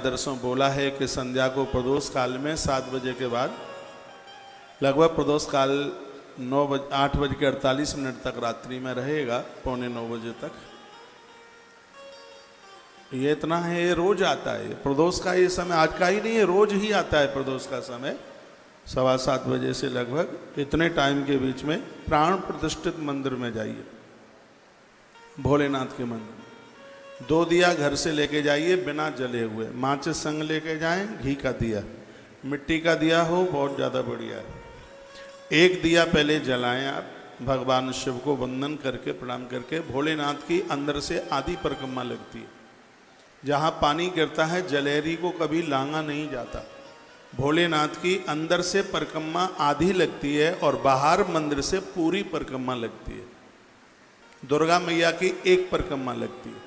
दरसों बोला है कि संध्या को प्रदोष काल में 7 बजे के बाद लगभग प्रदोष काल 8:48 तक रात्रि में रहेगा, पौने 9 बजे तक। ये इतना है, ये रोज आता है प्रदोष का। ये समय आज का ही नहीं है, रोज ही आता है प्रदोष का समय। 7:15 बजे से लगभग इतने टाइम के बीच में प्राण प्रतिष्ठित मंदिर में जाइए, भोलेनाथ के मंदिर में। 2 दिया घर से लेके जाइए बिना जले हुए, माचिस संग लेके जाएं, घी का दिया, मिट्टी का दिया हो बहुत ज़्यादा बढ़िया है। 1 दिया पहले जलाएं आप, भगवान शिव को वंदन करके प्रणाम करके। भोलेनाथ की अंदर से आधी परिक्रमा लगती है, जहाँ पानी गिरता है जलेहरी को कभी लांगा नहीं जाता। भोलेनाथ की अंदर से परिक्रमा आधी लगती है और बाहर मंदिर से पूरी परिक्रमा लगती है। दुर्गा मैया की 1 परिक्रमा लगती है,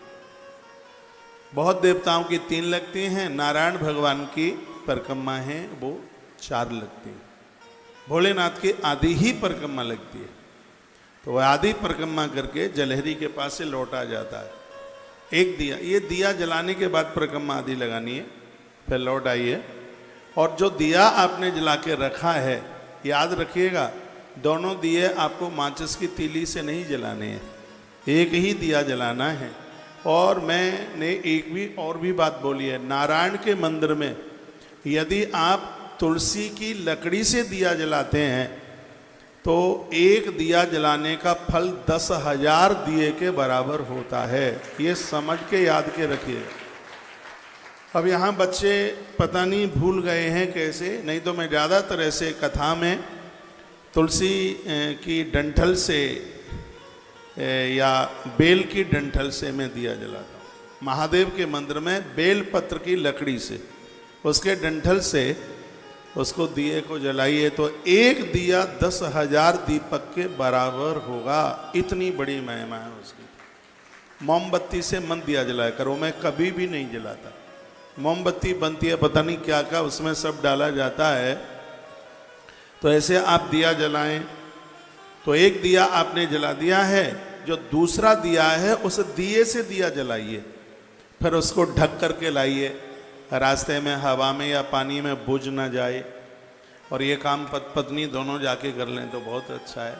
बहुत देवताओं की 3 लगती हैं, नारायण भगवान की परिक्रमा है वो 4 लगती है। भोलेनाथ की आधी ही परिक्रमा लगती है, तो वह आधी परिक्रमा करके जलहरी के पास से लौटा जाता है। 1 दिया, ये दिया जलाने के बाद परिक्रमा आधी लगानी है, फिर लौट आइए। और जो दिया आपने जला के रखा है, याद रखिएगा दोनों दिए आपको माचिस की तीली से नहीं जलाने हैं, एक ही दिया जलाना है। और मैंने एक भी और भी बात बोली है, नारायण के मंदिर में यदि आप तुलसी की लकड़ी से दिया जलाते हैं तो 1 दिया जलाने का फल 10,000 दिए के बराबर होता है। ये समझ के याद के रखिए। अब यहाँ बच्चे पता नहीं भूल गए हैं कैसे, नहीं तो मैं ज़्यादातर ऐसे कथा में तुलसी की डंठल से या बेल की डंठल से मैं दिया जलाता हूँ। महादेव के मंदिर में बेल पत्र की लकड़ी से, उसके डंठल से उसको दिए को जलाइए तो 1 दिया 10,000 दीपक के बराबर होगा। इतनी बड़ी महिमा है उसकी। मोमबत्ती से मन दिया जलाया करो, मैं कभी भी नहीं जलाता। मोमबत्ती बनती है पता नहीं क्या क्या, उसमें सब डाला जाता है। तो ऐसे आप दिया जलाएं तो 1 दिया आपने जला दिया है, जो दूसरा दिया है उस दिए से दिया जलाइए, फिर उसको ढक करके लाइए, रास्ते में हवा में या पानी में बुझ ना जाए। और ये काम पत्नी दोनों जाके कर लें तो बहुत अच्छा है।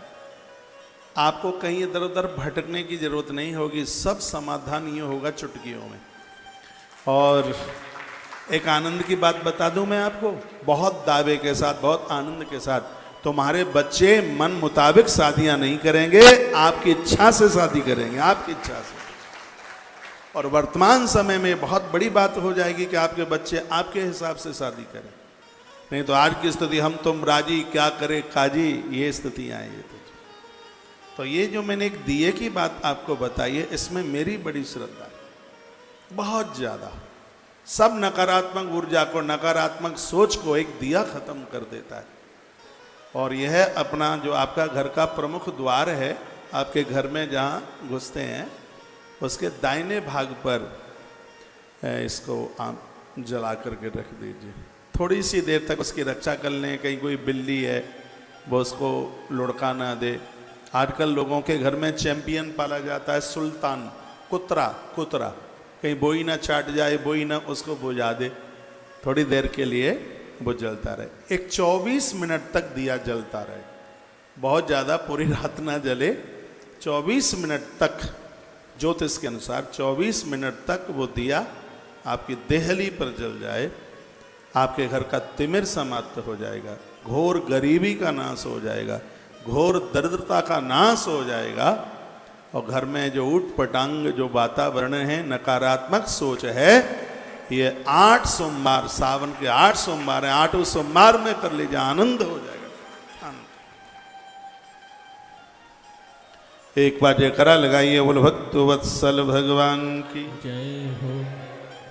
आपको कहीं इधर उधर भटकने की जरूरत नहीं होगी, सब समाधान ये होगा चुटकियों में। और एक आनंद की बात बता दूं मैं आपको, बहुत दावे के साथ, बहुत आनंद के साथ, तुम्हारे बच्चे मन मुताबिक शादियां नहीं करेंगे, आपकी इच्छा से शादी करेंगे, आपकी इच्छा से। और वर्तमान समय में बहुत बड़ी बात हो जाएगी कि आपके बच्चे आपके हिसाब से शादी करें। नहीं तो आज की स्थिति हम तुम राजी क्या करे काजी, ये स्थिति आएगी। तो ये जो मैंने एक दिए की बात आपको बताई है, इसमें मेरी बड़ी श्रद्धा है, बहुत ज़्यादा। सब नकारात्मक ऊर्जा को, नकारात्मक सोच को एक दिया खत्म कर देता है। और यह अपना जो आपका घर का प्रमुख द्वार है, आपके घर में जहाँ घुसते हैं उसके दाहिने भाग पर इसको आप जला करके रख दीजिए। थोड़ी सी देर तक उसकी रक्षा कर लें, कहीं कोई बिल्ली है वो उसको लुढ़का ना दे। आजकल लोगों के घर में चैंपियन पाला जाता है, सुल्तान, कुतरा, कहीं बोई ना चाट जाए, बोई ना उसको बुझा दे। थोड़ी देर के लिए वो जलता रहे, एक 24 मिनट तक दिया जलता रहे, बहुत ज़्यादा पूरी रात ना जले। 24 मिनट तक ज्योतिष के अनुसार 24 मिनट तक वो दिया आपकी देहली पर जल जाए, आपके घर का तिमिर समाप्त हो जाएगा, घोर गरीबी का नाश हो जाएगा, घोर दरिद्रता का नाश हो जाएगा। और घर में जो ऊट पटांग जो वातावरण है, नकारात्मक सोच है, ये 8 सोमवार, सावन के 8 सोमवार है, 8वें सोमवार में कर लीजिए, आनंद हो जाएगा। एक बार जयकारा लगाइए, बोल भक्त वत्सल भगवान की जय हो,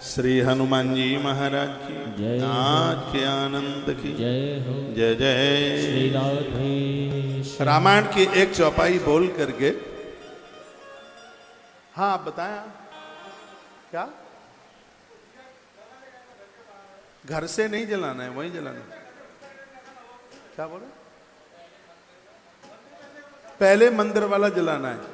श्री हनुमान जी महाराज की जय हो, आज के आनंद की जय हो, जय जय श्री राधे। रामायण की एक चौपाई बोल करके, हाँ आप बताएं क्या? घर से नहीं जलाना है, वहीं जलाना है। क्या बोले? पहले मंदिर वाला जलाना है।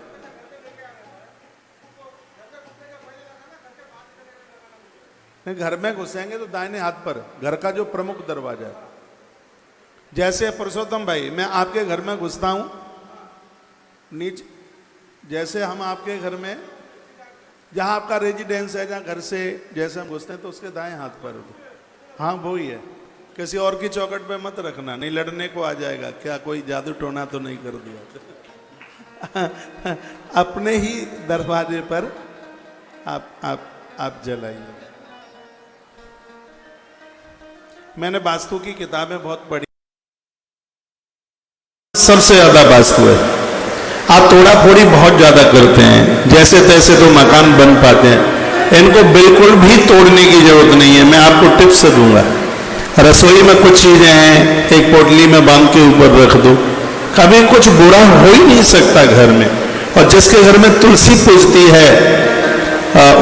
घर में घुसेंगे तो दाहिने हाथ पर घर का जो प्रमुख दरवाजा है। जैसे पुरुषोत्तम भाई मैं आपके घर में घुसता हूं, नीचे जैसे हम आपके घर में जहां आपका रेजिडेंस है, जहां घर से जैसे हम घुसते हैं तो उसके दाएं हाथ पर, हाँ वो ही है। किसी और की चौखट पे मत रखना, नहीं लड़ने को आ जाएगा, क्या कोई जादू टोना तो नहीं कर दिया। अपने ही दरवाजे पर आप जलाइए। मैंने वास्तु की किताबें बहुत पढ़ी, सबसे ज्यादा वास्तु है। आप तोड़ा फोड़ी बहुत ज्यादा करते हैं, जैसे तैसे तो मकान बन पाते हैं। इनको बिल्कुल भी तोड़ने की जरूरत नहीं है। मैं आपको टिप्स दूंगा। रसोई में कुछ चीजें हैं, एक पोटली में बांध के ऊपर रख दो, कभी कुछ बुरा हो ही नहीं सकता घर में। और जिसके घर में तुलसी पूजती है,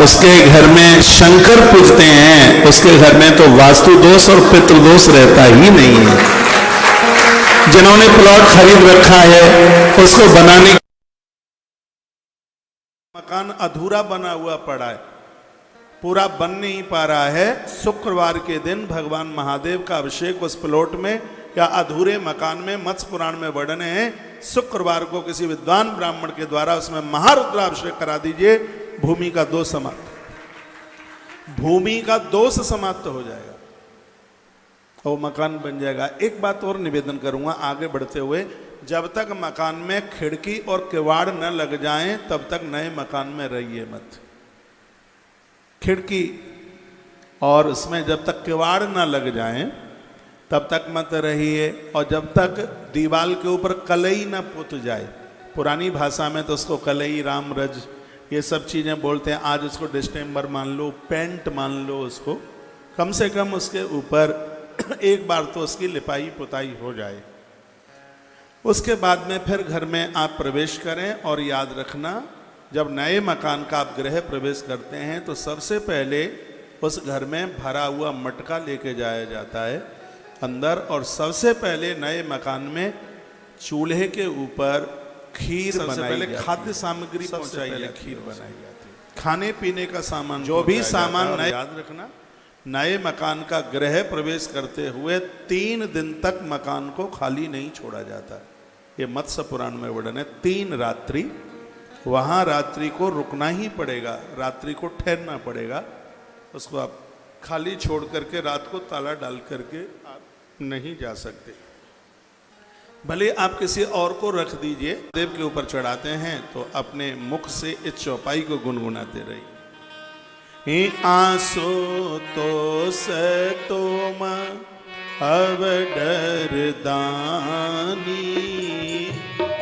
उसके घर में शंकर पूजते हैं, उसके घर में तो वास्तु दोष और पितृदोष रहता ही नहीं है। जिन्होंने प्लॉट खरीद रखा है उसको बनाने, मकान अधूरा बना हुआ पड़ा है, पूरा बन नहीं पा रहा है। शुक्रवार के दिन भगवान महादेव का अभिषेक उस प्लॉट में या अधूरे मकान में मत्स्य पुराण में वर्णन है। शुक्रवार को किसी विद्वान ब्राह्मण के द्वारा उसमें महारुद्राभिषेक करा दीजिए, भूमि का दोष समाप्त, भूमि का दोष समाप्त हो जाएगा, वो मकान बन जाएगा। एक बात और निवेदन करूंगा आगे बढ़ते हुए, जब तक मकान में खिड़की और किवाड़ न लग जाएं तब तक नए मकान में रहिए मत। खिड़की और उसमें जब तक किवाड़ न लग जाएं तब तक मत रहिए, और जब तक दीवाल के ऊपर कलई न पुत जाए, पुरानी भाषा में तो उसको कलई, राम रज, ये सब चीज़ें बोलते हैं। आज उसको डिस्टेम्बर मान लो, पेंट मान लो, उसको कम से कम उसके ऊपर एक बार तो उसकी लिपाई पुताई हो जाए। उसके बाद में फिर घर में आप प्रवेश करें। और याद रखना, जब नए मकान का आप गृह प्रवेश करते हैं तो सबसे पहले उस घर में भरा हुआ मटका लेके जाया जाता है अंदर, और सबसे पहले नए मकान में चूल्हे के ऊपर खीर बनाई जाती है। खाद्य सामग्री पहुंचाई जाती है, खीर बनाई जाती है, खाने पीने का सामान, जो भी सामान नए, याद रखना नए मकान का गृह प्रवेश करते हुए 3 दिन तक मकान को खाली नहीं छोड़ा जाता। ये मत्स्य पुराण में वर्णन है। 3 रात्रि वहां रात्रि को रुकना ही पड़ेगा, रात्रि को ठहरना पड़ेगा। उसको आप खाली छोड़ करके रात को ताला डाल करके आप नहीं जा सकते। भले आप किसी और को रख दीजिए, देव के ऊपर चढ़ाते हैं तो अपने मुख से इस चौपाई को गुनगुनाते रहिए। आंसू तो तुम अब डर दानी,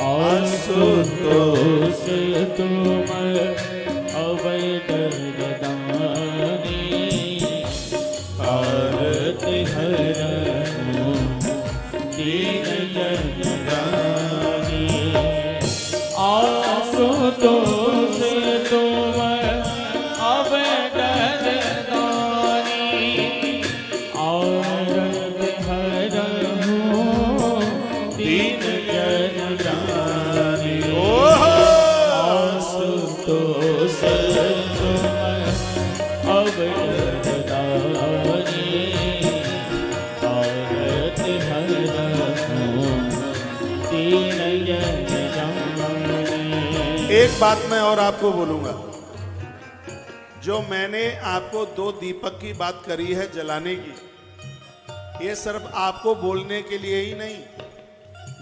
आंसू तो तुम अब डर दानी, आरत हरहु दीन जनानी, आंसू तो तुम अब डर दानी, आरत हरहु दीन जनानी, आशुतोष तुम अब डर दानी, आरत हरहु दीन जनानी। एक बात मैं और आपको बोलूंगा, जो मैंने आपको 2 दीपक की बात करी है जलाने की, ये सिर्फ आपको बोलने के लिए ही नहीं,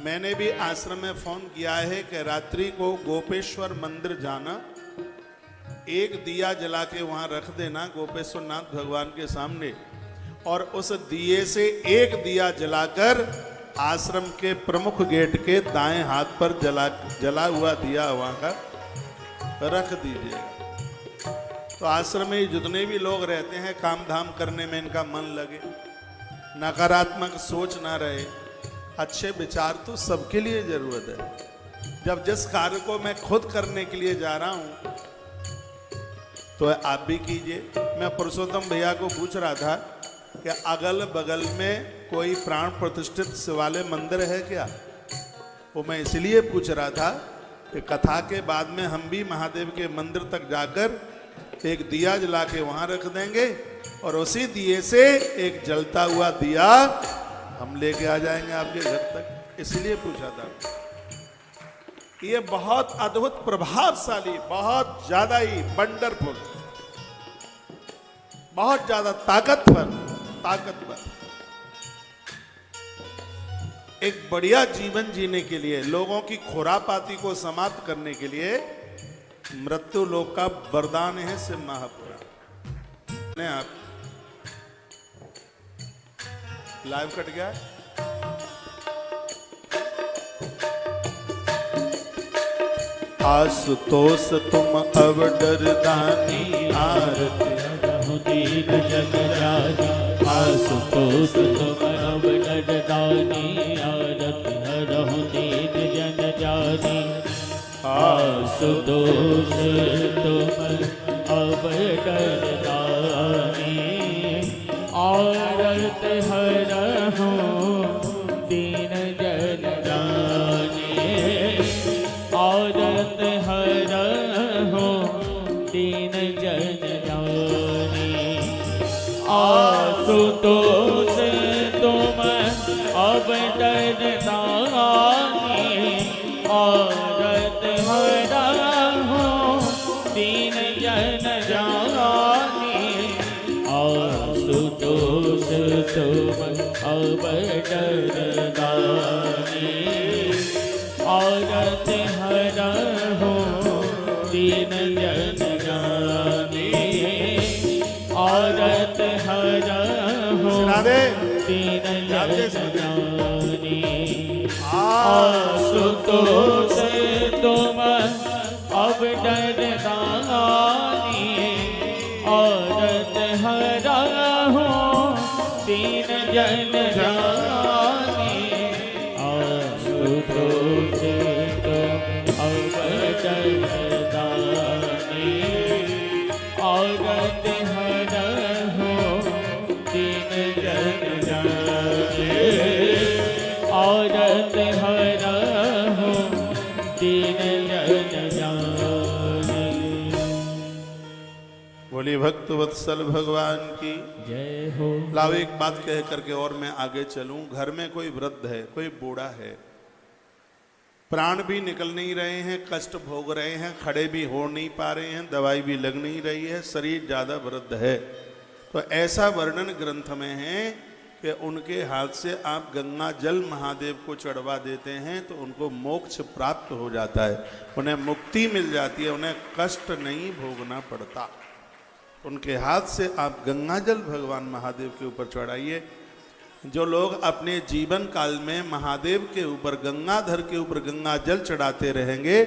मैंने भी आश्रम में फोन किया है कि रात्रि को गोपेश्वर मंदिर जाना, एक दिया जला के वहां रख देना गोपेश्वर नाथ भगवान के सामने, और उस दिए से एक दिया जलाकर आश्रम के प्रमुख गेट के दाएं हाथ पर जला हुआ दिया वहां का रख दीजिएगा। तो आश्रम में जितने भी लोग रहते हैं, काम धाम करने में इनका मन लगे, नकारात्मक सोच ना रहे, अच्छे विचार तो सबके लिए जरूरत है। जब जिस कार्य को मैं खुद करने के लिए जा रहा हूं तो आप भी कीजिए। मैं पुरुषोत्तम भैया को पूछ रहा था कि अगल बगल में कोई प्राण प्रतिष्ठित शिवालय मंदिर है क्या? वो मैं इसलिए पूछ रहा था कि कथा के बाद में हम भी महादेव के मंदिर तक जाकर एक दिया जला के वहां रख देंगे और उसी दिए से एक जलता हुआ दिया हम लेके आ जाएंगे आपके घर तक। इसलिए पूछा था। ये बहुत अद्भुत, प्रभावशाली, बहुत ज्यादा ही वंडरफुल, बहुत ज्यादा ताकतवर एक बढ़िया जीवन जीने के लिए, लोगों की खुरापाती को समाप्त करने के लिए मृत्यु लोक का वरदान है शिव महापुराण। ने आप लाइव कट गया। आशुतोष तुम अब डरदानी आरती हरहु दीन जन जानी। आशुतोष तुम अब डरदानी आरती हरहु दीन जन जानी। आशुतोष तुम अब डरदानी आरत हरहु दीन जन जानी। आरत हरहु दीन जन जानी। आशुतोष तुम अब डरदानी आरत हरहु दीन जन जानी। आशुतोष तुम अब डरदानी आरत हरहु दीन जन जानी। आरत हरहु दीन जन जानी। आशुतोष तुम अब डरदानी आरत हरहु दीन जन जानी। आशुतोष तुम अब डरदानी आरत हरहु दीन जन जानी। आरत हरहु दीन जन जानी। बोली भक्त वत्सल भगवान की जय हो। लाओ एक बात कह करके और मैं आगे चलूं। घर में कोई वृद्ध है, कोई बूढ़ा है, प्राण भी निकल नहीं रहे हैं, कष्ट भोग रहे हैं, खड़े भी हो नहीं पा रहे हैं, दवाई भी लग नहीं रही है, शरीर ज्यादा वृद्ध है, तो ऐसा वर्णन ग्रंथ में है कि उनके हाथ से आप गंगा जल महादेव को चढ़वा देते हैं तो उनको मोक्ष प्राप्त हो जाता है, उन्हें मुक्ति मिल जाती है, उन्हें कष्ट नहीं भोगना पड़ता। उनके हाथ से आप गंगा जल भगवान महादेव के ऊपर चढ़ाइए। जो लोग अपने जीवन काल में महादेव के ऊपर, गंगाधर के ऊपर गंगा जल चढ़ाते रहेंगे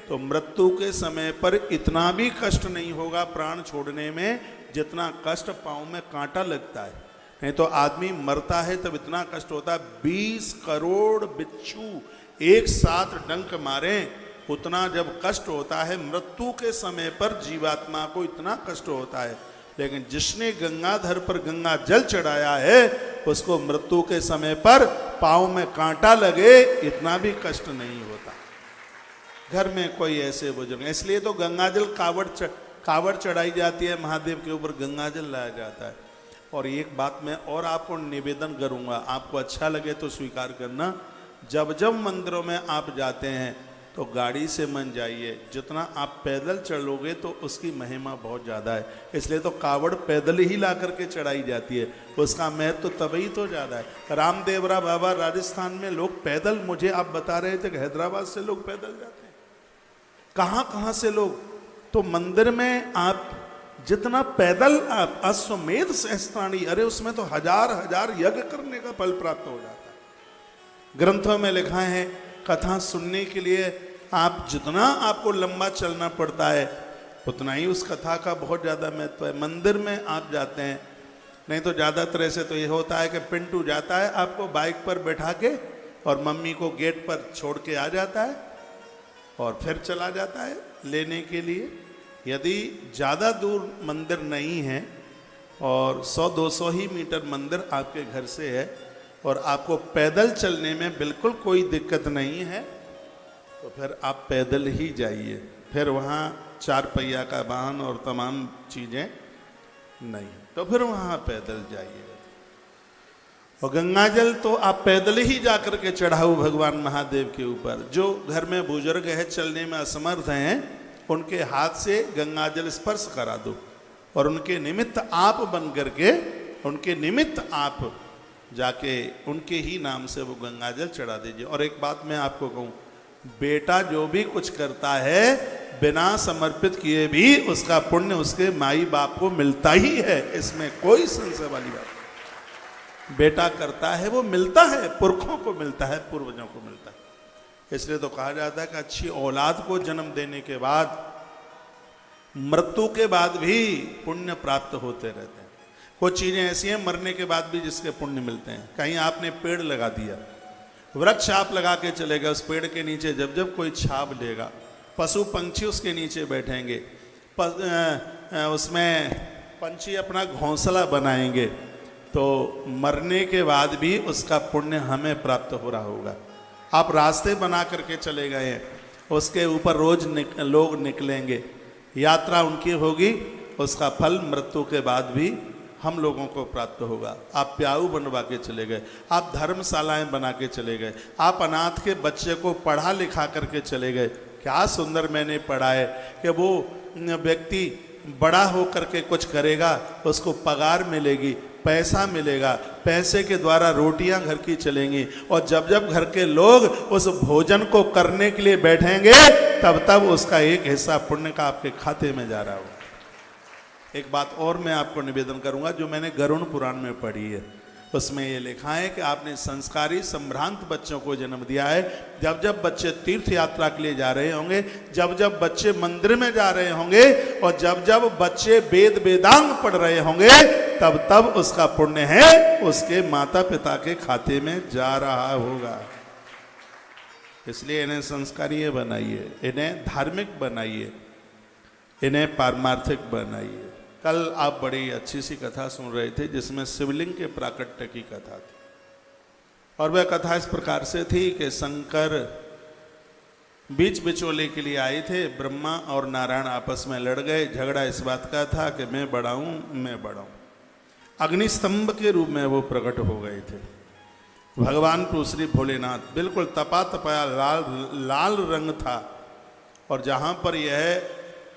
तो मृत्यु के समय पर इतना भी कष्ट नहीं होगा प्राण छोड़ने में जितना कष्ट पाँव में कांटा लगता है। नहीं तो आदमी मरता है तब इतना कष्ट होता है, 20 करोड़ बिच्छू एक साथ डंक मारे उतना जब कष्ट होता है मृत्यु के समय पर जीवात्मा को इतना कष्ट होता है। लेकिन जिसने गंगाधर पर गंगा जल चढ़ाया है उसको मृत्यु के समय पर पाँव में कांटा लगे इतना भी कष्ट नहीं होता। घर में कोई ऐसे बुजुर्ग, इसलिए तो गंगाजल कावड़ चढ़ाई जाती है, महादेव के ऊपर गंगाजल लाया जाता है। और एक बात मैं और आपको निवेदन करूंगा, आपको अच्छा लगे तो स्वीकार करना, जब जब मंदिरों में आप जाते हैं तो गाड़ी से मन जाइए, जितना आप पैदल चलोगे तो उसकी महिमा बहुत ज़्यादा है। इसलिए तो कावड़ पैदल ही ला करके चढ़ाई जाती है, उसका महत्व तो तभी तो ज़्यादा है। रामदेवरा बाबा राजस्थान में लोग पैदल, मुझे आप बता रहे थे कि हैदराबाद से लोग पैदल जाते हैं, कहाँ कहाँ से लोग। तो मंदिर में आप जितना पैदल आप अश्वमेध सहस्त्राणी, अरे उसमें तो हजार हजार यज्ञ करने का फल प्राप्त हो जाता है। ग्रंथों में लिखा है कथा सुनने के लिए आप जितना आपको लंबा चलना पड़ता है उतना ही उस कथा का बहुत ज़्यादा महत्व है। मंदिर में आप जाते हैं, नहीं तो ज़्यादातर ऐसे तो ये होता है कि पिंटू जाता है आपको बाइक पर बैठा के और मम्मी को गेट पर छोड़ के आ जाता है और फिर चला जाता है लेने के लिए। यदि ज़्यादा दूर मंदिर नहीं है और 100-200 ही मीटर मंदिर आपके घर से है और आपको पैदल चलने में बिल्कुल कोई दिक्कत नहीं है तो फिर आप पैदल ही जाइए। फिर वहाँ 4 पहिया का वाहन और तमाम चीजें नहीं, तो फिर वहां पैदल जाइए। और गंगा जल तो आप पैदल ही जाकर के चढ़ाओ भगवान महादेव के ऊपर। जो घर में बुजुर्ग है, चलने में असमर्थ हैं, उनके हाथ से गंगा जल स्पर्श करा दो और उनके निमित्त आप बन करके, उनके निमित्त आप जाके उनके ही नाम से वो गंगा जल चढ़ा दीजिए। और एक बात मैं आपको कहूँ, बेटा जो भी कुछ करता है बिना समर्पित किए भी उसका पुण्य उसके माई बाप को मिलता ही है, इसमें कोई संशय वाली बात नहीं। बेटा करता है वो मिलता है, पुरखों को मिलता है, पूर्वजों को मिलता है। इसलिए तो कहा जाता है कि अच्छी औलाद को जन्म देने के बाद, मृत्यु के बाद भी पुण्य प्राप्त होते रहते हैं। कुछ चीजें ऐसी हैं मरने के बाद भी जिसके पुण्य मिलते हैं। कहीं आपने पेड़ लगा दिया, वृक्ष आप लगा के चले गए, उस पेड़ के नीचे जब जब कोई छाप लेगा, पशु पंछी उसके नीचे बैठेंगे, उसमें पंछी अपना घोंसला बनाएंगे, तो मरने के बाद भी उसका पुण्य हमें प्राप्त हो रहा होगा। आप रास्ते बना करके चले गए हैं, उसके ऊपर रोज लोग निकलेंगे, यात्रा उनकी होगी, उसका फल मृत्यु के बाद भी हम लोगों को प्राप्त होगा। आप प्याऊ बनवा के चले गए, आप धर्मशालाएं बना के चले गए, आप अनाथ के बच्चे को पढ़ा लिखा करके चले गए। क्या सुंदर मैंने पढ़ा है कि वो व्यक्ति बड़ा हो करके कुछ करेगा, उसको पगार मिलेगी, पैसा मिलेगा, पैसे के द्वारा रोटियां घर की चलेंगी, और जब जब घर के लोग उस भोजन को करने के लिए बैठेंगे तब तब उसका एक हिस्सा पुण्य का आपके खाते में जा रहा होगा। एक बात और मैं आपको निवेदन करूंगा जो मैंने गरुड़ पुराण में पढ़ी है, उसमें ये लिखा है कि आपने संस्कारी संभ्रांत बच्चों को जन्म दिया है। जब जब बच्चे तीर्थ यात्रा के लिए जा रहे होंगे, जब जब बच्चे मंदिर में जा रहे होंगे, और जब जब बच्चे वेद वेदांग पढ़ रहे होंगे, तब तब उसका पुण्य है उसके माता पिता के खाते में जा रहा होगा। इसलिए इन्हें संस्कारीय बनाइए, इन्हें धार्मिक बनाइए, इन्हें पारमार्थिक बनाइए। कल आप बड़ी अच्छी सी कथा सुन रहे थे जिसमें शिवलिंग के प्राकट्य की कथा थी, और वह कथा इस प्रकार से थी कि शंकर बीच बिचौले के लिए आए थे, ब्रह्मा और नारायण आपस में लड़ गए। झगड़ा इस बात का था कि मैं बड़ा हूं, मैं बड़ा हूं। अग्निस्तंभ के रूप में वो प्रकट हो गए थे। भगवान तो श्री भोलेनाथ बिल्कुल तपा तपाया लाल रंग था, और जहां पर यह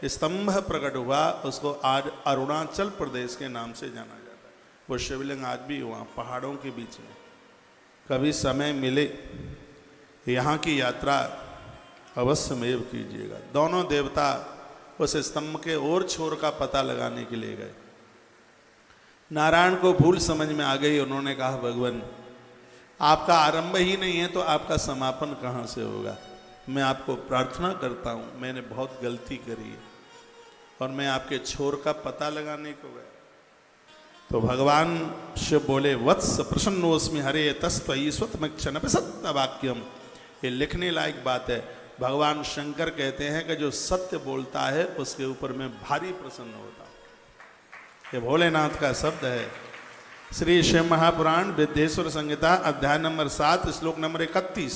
स्तंभ प्रकट हुआ उसको आज अरुणाचल प्रदेश के नाम से जाना जाता है। वो शिवलिंग आज भी वहाँ पहाड़ों के बीच में, कभी समय मिले यहाँ की यात्रा अवश्यमेव कीजिएगा। दोनों देवता उस स्तंभ के और छोर का पता लगाने के लिए गए। नारायण को भूल समझ में आ गई, उन्होंने कहा भगवान आपका आरंभ ही नहीं है तो आपका समापन कहाँ से होगा। मैं आपको प्रार्थना करता हूँ, मैंने बहुत गलती करी है और मैं आपके छोर का पता लगाने को गया। तो भगवान शिव बोले वत्स प्रसन्नोस्मि हरे तस्त्वयि स्वतमक्षण सत्य वाक्यम। ये लिखने लायक बात है। भगवान शंकर कहते हैं कि जो सत्य बोलता है उसके ऊपर मैं भारी प्रसन्न होता हूँ। ये भोलेनाथ का शब्द है। श्री शिव महापुराण विद्येश्वर संहिता अध्याय नंबर 7 श्लोक नंबर 31,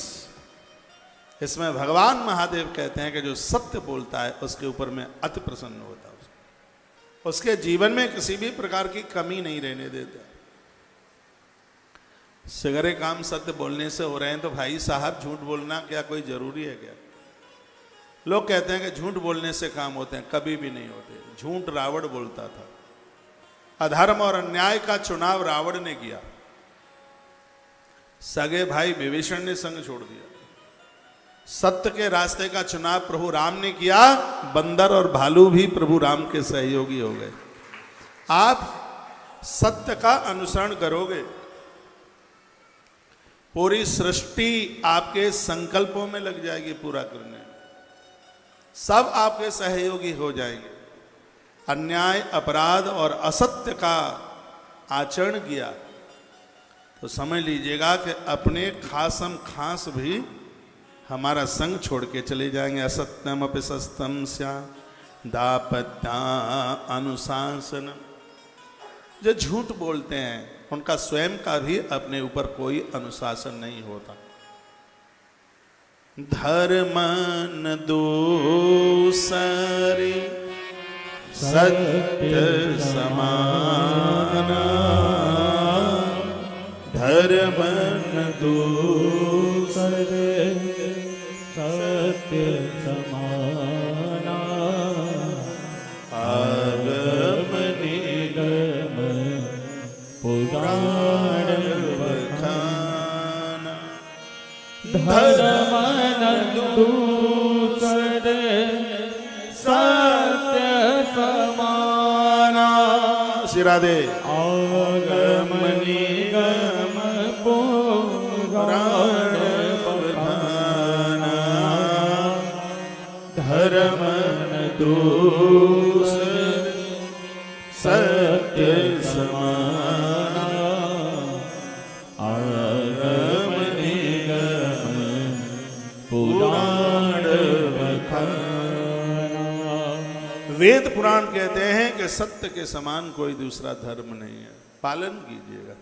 इसमें भगवान महादेव कहते हैं कि जो सत्य बोलता है उसके ऊपर मैं अति प्रसन्न होता हूँ, उसके जीवन में किसी भी प्रकार की कमी नहीं रहने देता। सगरे काम सत्य बोलने से हो रहे हैं तो भाई साहब झूठ बोलना क्या कोई जरूरी है क्या? लोग कहते हैं कि झूठ बोलने से काम होते हैं, कभी भी नहीं होते। झूठ रावण बोलता था। अधर्म और अन्याय का चुनाव रावण ने किया, सगे भाई विभीषण ने संग छोड़ दिया। सत्य के रास्ते का चुनाव प्रभु राम ने किया, बंदर और भालू भी प्रभु राम के सहयोगी हो गए। आप सत्य का अनुसरण करोगे, पूरी सृष्टि आपके संकल्पों में लग जाएगी पूरा करने, सब आपके सहयोगी हो जाएंगे। अन्याय, अपराध और असत्य का आचरण किया तो समझ लीजिएगा कि अपने खासम खास भी हमारा संग छोड़ के चले जाएंगे। असत्यम अपि सत्यम स्या दापत्या अनुशासन। जो झूठ बोलते हैं उनका स्वयं का भी अपने ऊपर कोई अनुशासन नहीं होता। धर्मन दूसरी सत्य समाना, धर्मन दूसरे सत्य समाना, आगम निगम पुराण बखाना, धर्मन दूसरे सत्य समाना, सिरादे आगम निगम पुराण बखाना, धर्मन दूसरे सत्य समाना, आगम निगम पुराण बखाना। वेद पुराण कहते हैं कि सत्य के समान कोई दूसरा धर्म नहीं है, पालन कीजिएगा।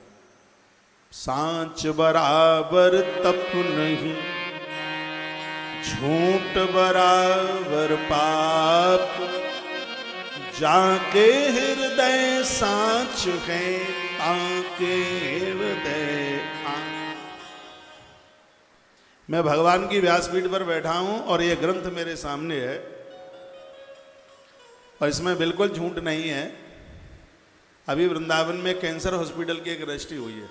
सांच बराबर तप नहीं, झूठ बराबर पाप, जाके हृदय सांच है ताके हृदय आंख। मैं भगवान की व्यासपीठ पर बैठा हूं और ये ग्रंथ मेरे सामने है और इसमें बिल्कुल झूठ नहीं है। अभी वृंदावन में कैंसर हॉस्पिटल की एक रजिस्ट्री हुई है।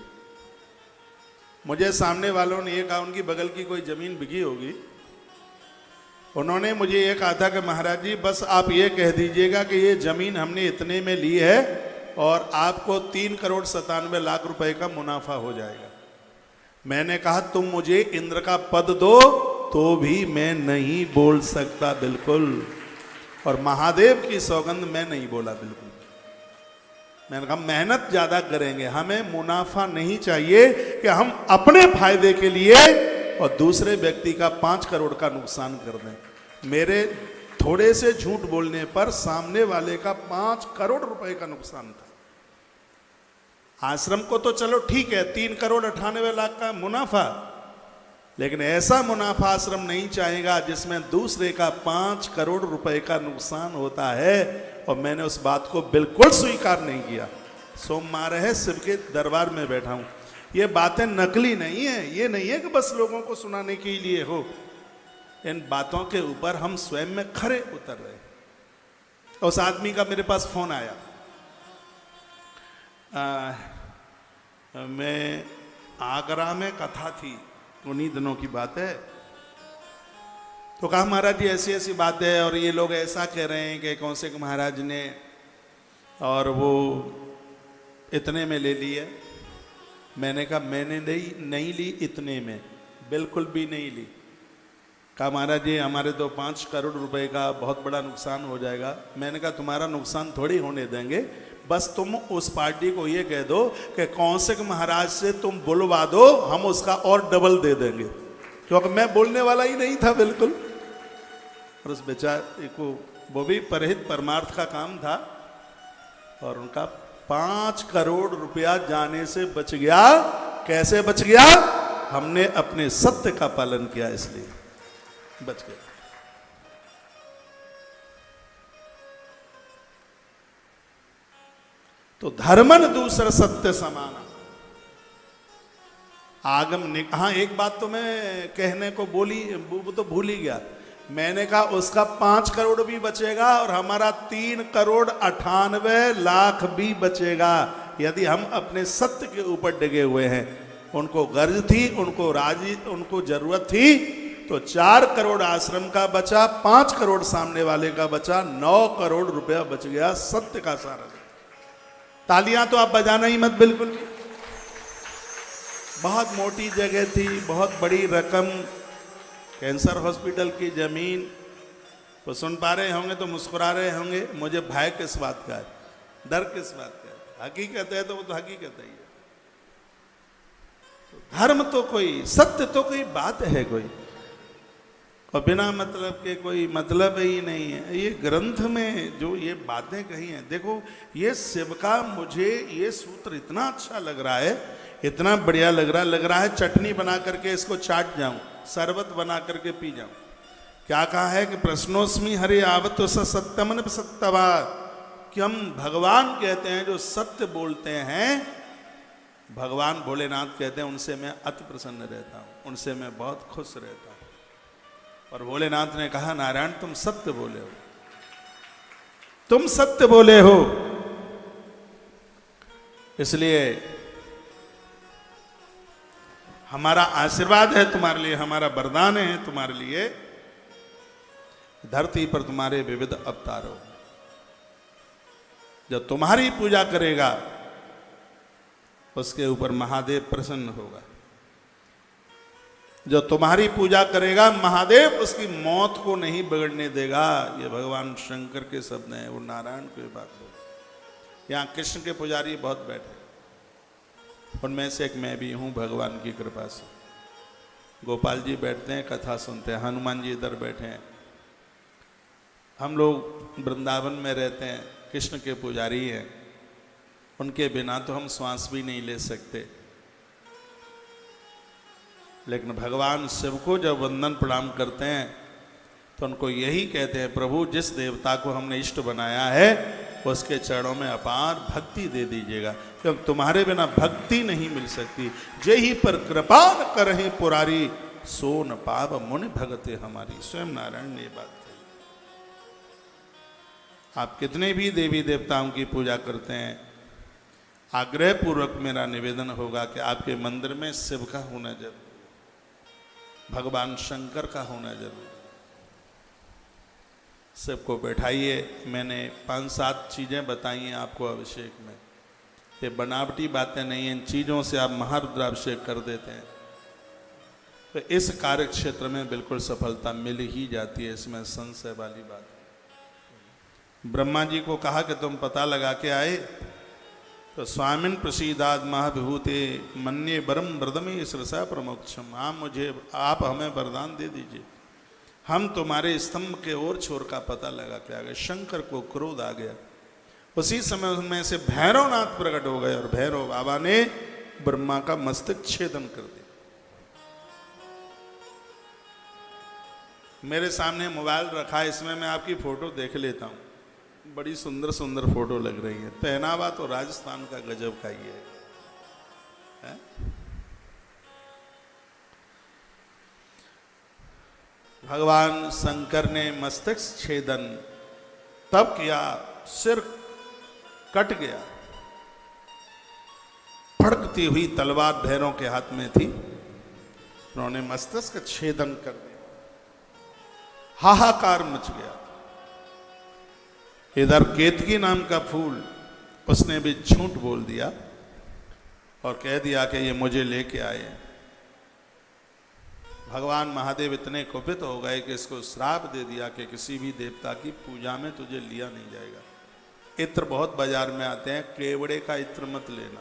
मुझे सामने वालों ने ये कहा उनकी बगल की कोई जमीन बिकी होगी। उन्होंने मुझे ये कहा था कि महाराज जी बस आप ये कह दीजिएगा कि ये जमीन हमने इतने में ली है और आपको 3,97,00,000 रुपए का मुनाफा हो जाएगा। मैंने कहा तुम मुझे इंद्र का पद दो तो भी मैं नहीं बोल सकता बिल्कुल, और महादेव की सौगंध मैं नहीं बोला बिल्कुल। मैंने कहा मेहनत ज्यादा करेंगे, हमें मुनाफा नहीं चाहिए कि हम अपने फायदे के लिए और दूसरे व्यक्ति का 5 करोड़ का नुकसान कर दें। मेरे थोड़े से झूठ बोलने पर सामने वाले का 5 करोड़ रुपए का नुकसान था। आश्रम को तो चलो ठीक है 3,98,00,000 का मुनाफा, लेकिन ऐसा मुनाफा आश्रम नहीं चाहेगा जिसमें दूसरे का 5 करोड़ रुपए का नुकसान होता है। और मैंने उस बात को बिल्कुल स्वीकार नहीं किया। सोमवार है, शिव के दरबार में बैठा हूं। ये बातें नकली नहीं है, ये नहीं है कि बस लोगों को सुनाने के लिए हो। इन बातों के ऊपर हम स्वयं में खरे उतर रहे। उस आदमी का मेरे पास फोन आया। मैं आगरा में कथा थी, उन्हीं दिनों की बात है। तो कहा महाराज जी ऐसी ऐसी बात है और ये लोग ऐसा कह रहे हैं कि कौशिक महाराज ने और वो इतने में ले लिया। मैंने कहा मैंने नहीं ली इतने में, बिल्कुल भी नहीं ली। कहा महाराज जी हमारे तो 5 करोड़ रुपए का बहुत बड़ा नुकसान हो जाएगा। मैंने कहा तुम्हारा नुकसान थोड़ी होने देंगे, बस तुम उस पार्टी को ये कह दो कि कौशिक महाराज से तुम बुलवा दो, हम उसका और डबल दे देंगे, क्योंकि मैं बोलने वाला ही नहीं था बिल्कुल। और उस बेचारे को वो भी परहित परमार्थ का काम था और उनका 5 करोड़ रुपया जाने से बच गया। कैसे बच गया? हमने अपने सत्य का पालन किया, इसलिए बच गया। तो धर्मन दूसरा सत्य समाना, आगम ने। हाँ एक बात तो मैं कहने को वो तो भूल ही गया। मैंने कहा उसका 5 करोड़ भी बचेगा और हमारा 3,98,00,000 भी बचेगा, यदि हम अपने सत्य के ऊपर डिगे हुए हैं। उनको गर्ज थी, उनको जरूरत थी, तो 4 करोड़ आश्रम का बचा, 5 करोड़ सामने वाले का बचा, 9 करोड़ रुपया बच गया सत्य का सारा। तालियां तो आप बजाना ही मत बिल्कुल। बहुत मोटी जगह थी, बहुत बड़ी रकम, कैंसर हॉस्पिटल की जमीन। वो सुन पा रहे होंगे तो मुस्कुरा रहे होंगे। मुझे भय किस बात का है, डर किस बात का है? हकीकत है तो वो तो हकीकत है। तो धर्म तो कोई, सत्य तो कोई बात है कोई, और बिना मतलब के कोई मतलब ही नहीं है। ये ग्रंथ में जो ये बातें कही हैं, देखो ये शिव का मुझे ये सूत्र इतना अच्छा लग रहा है। इतना बढ़िया लग रहा है चटनी बना करके इसको चाट जाऊं, शरबत बना करके पी जाऊं। क्या कहा है कि प्रश्नोस्मि हरे आवत सत्यमन सत्यवा, कि हम भगवान कहते हैं जो सत्य बोलते हैं, भगवान भोलेनाथ कहते हैं उनसे मैं अति प्रसन्न रहता हूं, उनसे मैं बहुत खुश रहता हूं। और भोलेनाथ ने कहा नारायण तुम सत्य बोले हो, तुम सत्य बोले हो, इसलिए हमारा आशीर्वाद है तुम्हारे लिए, हमारा वरदान है तुम्हारे लिए, धरती पर तुम्हारे विविध अवतार हो। जब तुम्हारी पूजा करेगा उसके ऊपर महादेव प्रसन्न होगा, जो तुम्हारी पूजा करेगा महादेव उसकी मौत को नहीं बिगड़ने देगा। ये भगवान शंकर के शब्द हैं, वो नारायण की बात बोल। यहाँ कृष्ण के पुजारी बहुत बैठे, उनमें से एक मैं भी हूँ भगवान की कृपा से। गोपाल जी बैठते हैं कथा सुनते हैं, हनुमान जी इधर बैठे हैं। हम लोग वृंदावन में रहते हैं, कृष्ण के पुजारी हैं, उनके बिना तो हम श्वास भी नहीं ले सकते। लेकिन भगवान शिव को जब वंदन प्रणाम करते हैं तो उनको यही कहते हैं प्रभु जिस देवता को हमने इष्ट बनाया है उसके चरणों में अपार भक्ति दे दीजिएगा, क्योंकि तुम्हारे बिना भक्ति नहीं मिल सकती। जेहि पर कृपा न करहि पुरारी, सो न पाव मुनि भगते हमारी। स्वयं नारायण ने बात कही। आप कितने भी देवी देवताओं की पूजा करते हैं, आग्रह पूर्वक मेरा निवेदन होगा कि आपके मंदिर में शिव का होना जरूर, भगवान शंकर का होना जरूर। शिव को बैठाइए। मैंने 5-7 चीजें बताई हैं आपको अभिषेक में, ये बनावटी बातें नहीं हैं, इन चीजों से आप महारुद्राभिषेक कर देते हैं तो इस कार्य क्षेत्र में बिल्कुल सफलता मिल ही जाती है, इसमें संशय वाली बात है। ब्रह्मा जी को कहा कि तुम पता लगा के आए, तो स्वामिन प्रसीदाद महाविभूते मन्ये वरम वरदमे श्रसा प्रमोक्षम, आप हमें वरदान दे दीजिए, हम तुम्हारे स्तंभ के ओर छोर का पता लगा के आ गए। शंकर को क्रोध आ गया, उसी समय उनमें से भैरवनाथ प्रकट हो गए और भैरव बाबा ने ब्रह्मा का मस्तक छेदन कर दिया। मेरे सामने मोबाइल रखा है, इसमें मैं आपकी फोटो देख लेता हूँ, बड़ी सुंदर सुंदर फोटो लग रही है। पहनावा तो राजस्थान का गजब का ही है? भगवान शंकर ने मस्तक छेदन तब किया, सिर कट गया, फड़कती हुई तलवार भैरव के हाथ में थी, उन्होंने मस्तक का छेदन कर दिया, हाहाकार मच गया। इधर केतकी नाम का फूल, उसने भी झूठ बोल दिया और कह दिया कि ये मुझे लेके आए। भगवान महादेव इतने कुपित हो गए कि इसको श्राप दे दिया कि किसी भी देवता की पूजा में तुझे लिया नहीं जाएगा। इत्र बहुत बाजार में आते हैं, केवड़े का इत्र मत लेना,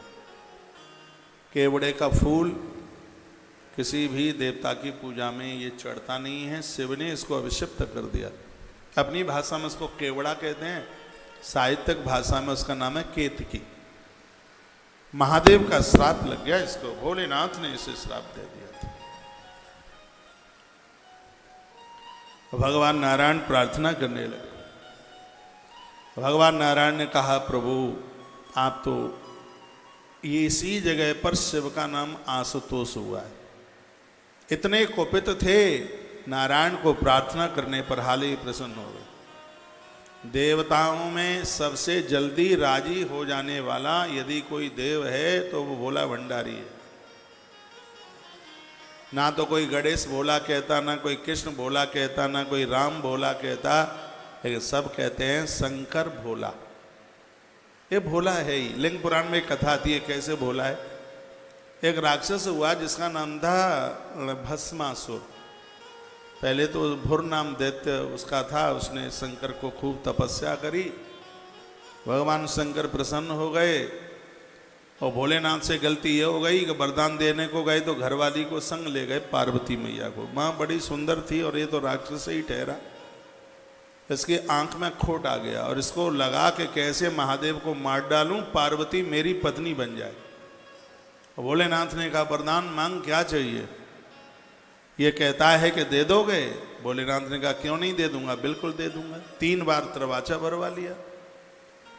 केवड़े का फूल किसी भी देवता की पूजा में ये चढ़ता नहीं है। शिव ने इसको अभिषिक्त कर दिया। अपनी भाषा में उसको केवड़ा कहते हैं, साहित्यिक भाषा में उसका नाम है केतकी। महादेव का श्राप लग गया इसको, भोलेनाथ ने इसे श्राप दे दिया था। भगवान नारायण प्रार्थना करने लगे। भगवान नारायण ने कहा प्रभु आप तो, ये इसी जगह पर शिव का नाम आशुतोष हुआ है। इतने कुपित थे, नारायण को प्रार्थना करने पर हाल ही प्रसन्न हो गए। देवताओं में सबसे जल्दी राजी हो जाने वाला यदि कोई देव है तो वो भोला भंडारी है। ना तो कोई गणेश भोला कहता, ना कोई कृष्ण भोला कहता, ना कोई राम भोला कहता, लेकिन सब कहते हैं शंकर भोला। ये भोला है ही। लिंग पुराण में एक कथा आती है कैसे भोला है। एक राक्षस हुआ जिसका नाम था भस्मासुर। पहले तो भुर नाम दैत्य उसका था, उसने शंकर को खूब तपस्या करी, भगवान शंकर प्रसन्न हो गए और भोलेनाथ से गलती ये हो गई कि वरदान देने को गए तो घरवाली को संग ले गए, पार्वती मैया को। माँ बड़ी सुंदर थी और ये तो राक्षस ही ठहरा। इसकी आंख में खोट आ गया और इसको लगा कि कैसे महादेव को मार डालूं, पार्वती मेरी पत्नी बन जाए। भोलेनाथ ने कहा वरदान मांग, क्या चाहिए? ये कहता है कि दे दोगे? भोलेनाथ ने कहा क्यों नहीं दे दूंगा, बिल्कुल दे दूंगा। 3 बार दरवाजा भरवा लिया।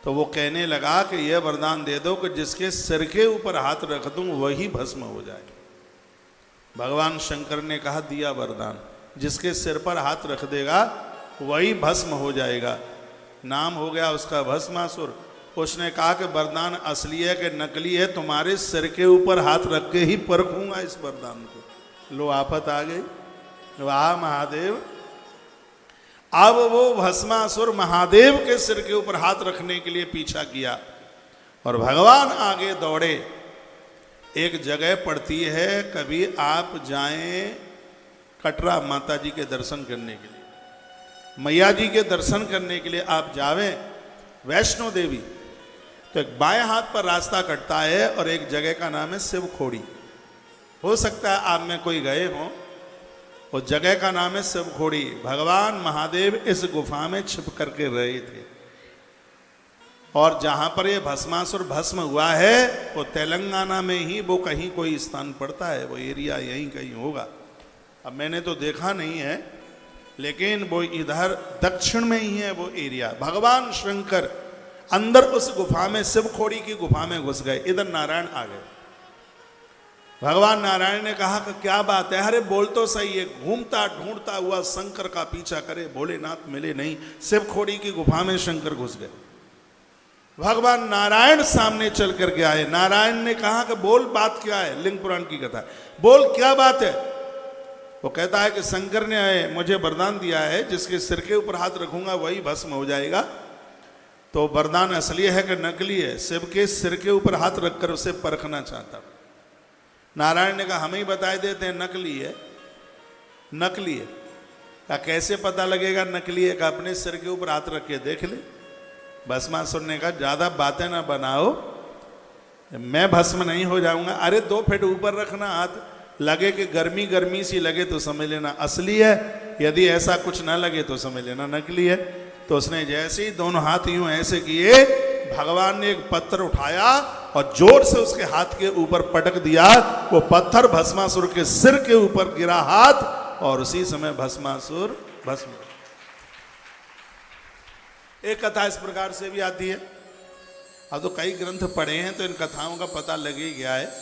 तो वो कहने लगा कि यह वरदान दे दो कि जिसके सिर के ऊपर हाथ रख दूं वही भस्म हो जाए। भगवान शंकर ने कहा दिया वरदान, जिसके सिर पर हाथ रख देगा वही भस्म हो जाएगा। नाम हो गया उसका भस्मासुर। उसने कहा कि वरदान असली है कि नकली है, तुम्हारे सिर के ऊपर हाथ रख के ही परखूंगा इस वरदान को। लो आफत आ गई, वाह महादेव। अब वो भस्मासुर महादेव के सिर के ऊपर हाथ रखने के लिए पीछा किया और भगवान आगे दौड़े। एक जगह पड़ती है, कभी आप जाएं कटरा माता जी के दर्शन करने के लिए, मैया जी के दर्शन करने के लिए आप जावें वैष्णो देवी, तो एक बाएं हाथ पर रास्ता कटता है और एक जगह का नाम है शिवखोड़ी। हो सकता है आप में कोई गए हों। उस जगह का नाम है शिवखोड़ी। भगवान महादेव इस गुफा में छिप करके रहे थे और जहां पर ये भस्मासुर भस्म हुआ है वो तेलंगाना में ही वो कहीं कोई स्थान पड़ता है, वो एरिया यहीं कहीं होगा। अब मैंने तो देखा नहीं है, लेकिन वो इधर दक्षिण में ही है वो एरिया। भगवान शंकर अंदर उस गुफा में, शिवखोड़ी की गुफा में घुस गए। इधर नारायण आ गए। भगवान नारायण ने कहा कि क्या बात है? अरे बोल तो सही है। घूमता ढूंढता हुआ शंकर का पीछा करे, भोलेनाथ मिले नहीं। शिवखोड़ी की गुफा में शंकर घुस गए। भगवान नारायण सामने चल करके आए। नारायण ने कहा कि बोल बात क्या है? लिंग पुराण की कथा, बोल क्या बात है? वो कहता है कि शंकर ने मुझे वरदान दिया है, जिसके सिर के ऊपर हाथ रखूंगा वही भस्म हो जाएगा। तो वरदान असली है कि नकली है? शिव के सिर के ऊपर हाथ रखकर उसे परखना चाहता। नारायण ने कहा हम ही बताए देते हैं नकली है। नकली है क्या? कैसे पता लगेगा नकली है? का अपने सिर के ऊपर हाथ रख के देख ले। भस्मासुर ने कहा ज्यादा बातें ना बनाओ, मैं भस्म नहीं हो जाऊंगा। अरे 2 फीट ऊपर रखना हाथ, लगे कि गर्मी गर्मी सी लगे तो समझ लेना असली है, यदि ऐसा कुछ ना लगे तो समझ लेना नकली है। तो उसने जैसे ही दोनों हाथ यूं ऐसे किए, भगवान ने एक पत्थर उठाया और जोर से उसके हाथ के ऊपर पटक दिया। वो पत्थर भस्मासुर के सिर के ऊपर गिरा हाथ, और उसी समय भस्मासुर भस्म। एक कथा इस प्रकार से भी आती है। अब तो कई ग्रंथ पढ़े हैं तो इन कथाओं का पता लग ही गया है।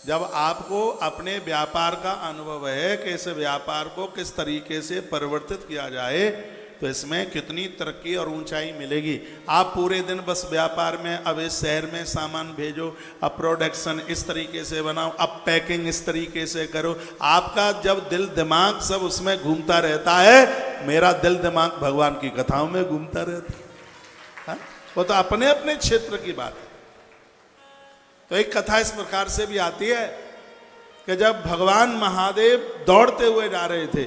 जब आपको अपने व्यापार का अनुभव है कि इस व्यापार को किस तरीके से परिवर्तित किया जाए, तो इसमें कितनी तरक्की और ऊंचाई मिलेगी। आप पूरे दिन बस व्यापार में, अब इस शहर में सामान भेजो, अब प्रोडक्शन इस तरीके से बनाओ, अब पैकिंग इस तरीके से करो। आपका जब दिल दिमाग सब उसमें घूमता रहता है, मेरा दिल दिमाग भगवान की कथाओं में घूमता रहता है। वो तो अपने अपने क्षेत्र की बात है। तो एक कथा इस प्रकार से भी आती है कि जब भगवान महादेव दौड़ते हुए जा रहे थे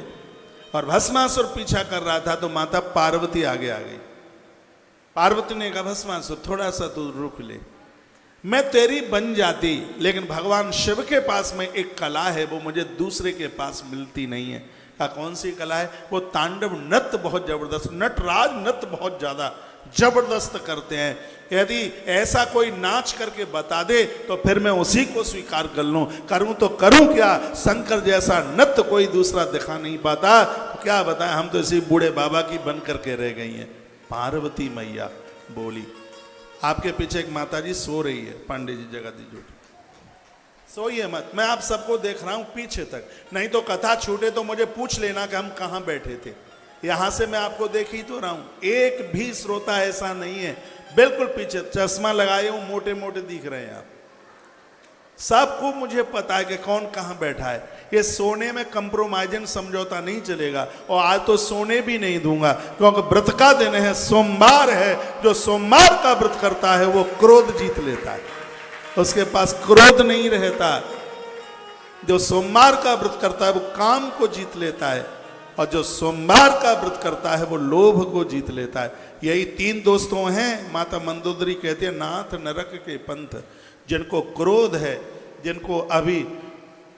और भस्मासुर पीछा कर रहा था, तो माता पार्वती आगे आ गई। पार्वती ने कहा भस्मासुर थोड़ा सा तू रुक ले, मैं तेरी बन जाती, लेकिन भगवान शिव के पास में एक कला है, वो मुझे दूसरे के पास मिलती नहीं है। कहा कौन सी कला है? वो तांडव नृत्य बहुत जबरदस्त, नटराज नृत्य बहुत ज्यादा जबरदस्त करते हैं। यदि ऐसा कोई नाच करके बता दे तो फिर मैं उसी को स्वीकार कर लूं। करूं तो करूं क्या? शंकर जैसा नृत्य कोई दूसरा दिखा नहीं पाता। तो क्या बताएं, हम तो इसी बूढ़े बाबा की बन करके रह गई हैं। पार्वती मैया बोली। आपके पीछे एक माता जी सो रही है, पांडे जी जगह दी जोड़ी, सोइए मत, मैं आप सबको देख रहा हूं पीछे तक, नहीं तो कथा छूटे तो मुझे पूछ लेना कि हम कहां बैठे थे। यहां से मैं आपको देख ही तो रहा हूं, एक भी श्रोता ऐसा नहीं है। बिल्कुल पीछे, चश्मा लगाए हूं, मोटे मोटे दिख रहे हैं आप सबको। मुझे पता है कि कौन कहां बैठा है। ये सोने में कंप्रोमाइजन समझौता नहीं चलेगा, और आज तो सोने भी नहीं दूंगा, क्योंकि व्रत का दिन है, सोमवार है। जो सोमवार का व्रत करता है वो क्रोध जीत लेता है, उसके पास क्रोध नहीं रहता। जो सोमवार का व्रत करता है वो काम को जीत लेता है, और जो सोमवार का व्रत करता है वो लोभ को जीत लेता है। यही 3 दोस्तों हैं। माता मंदोदरी कहती है नाथ नरक के पंथ, जिनको क्रोध है, जिनको अभी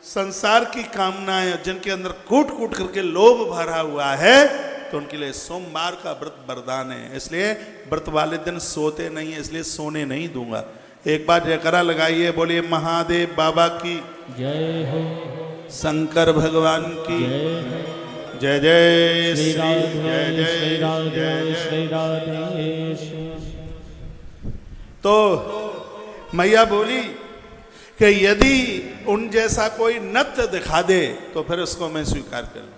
संसार की कामनाएं, जिनके अंदर कूट कूट करके लोभ भरा हुआ है, तो उनके लिए सोमवार का व्रत वरदान है। इसलिए व्रत वाले दिन सोते नहीं है, इसलिए सोने नहीं दूंगा। एक बार जयकारा लगाइए, बोलिए महादेव बाबा की, जय हो, शंकर भगवान की जय हो। जय जय श्री श्री राधे जय जय श्री राधे जय जय। श्री राधे श्री। तो मैया बोली कि यदि उन जैसा कोई नृत्य दिखा दे तो फिर उसको मैं स्वीकार कर लूं।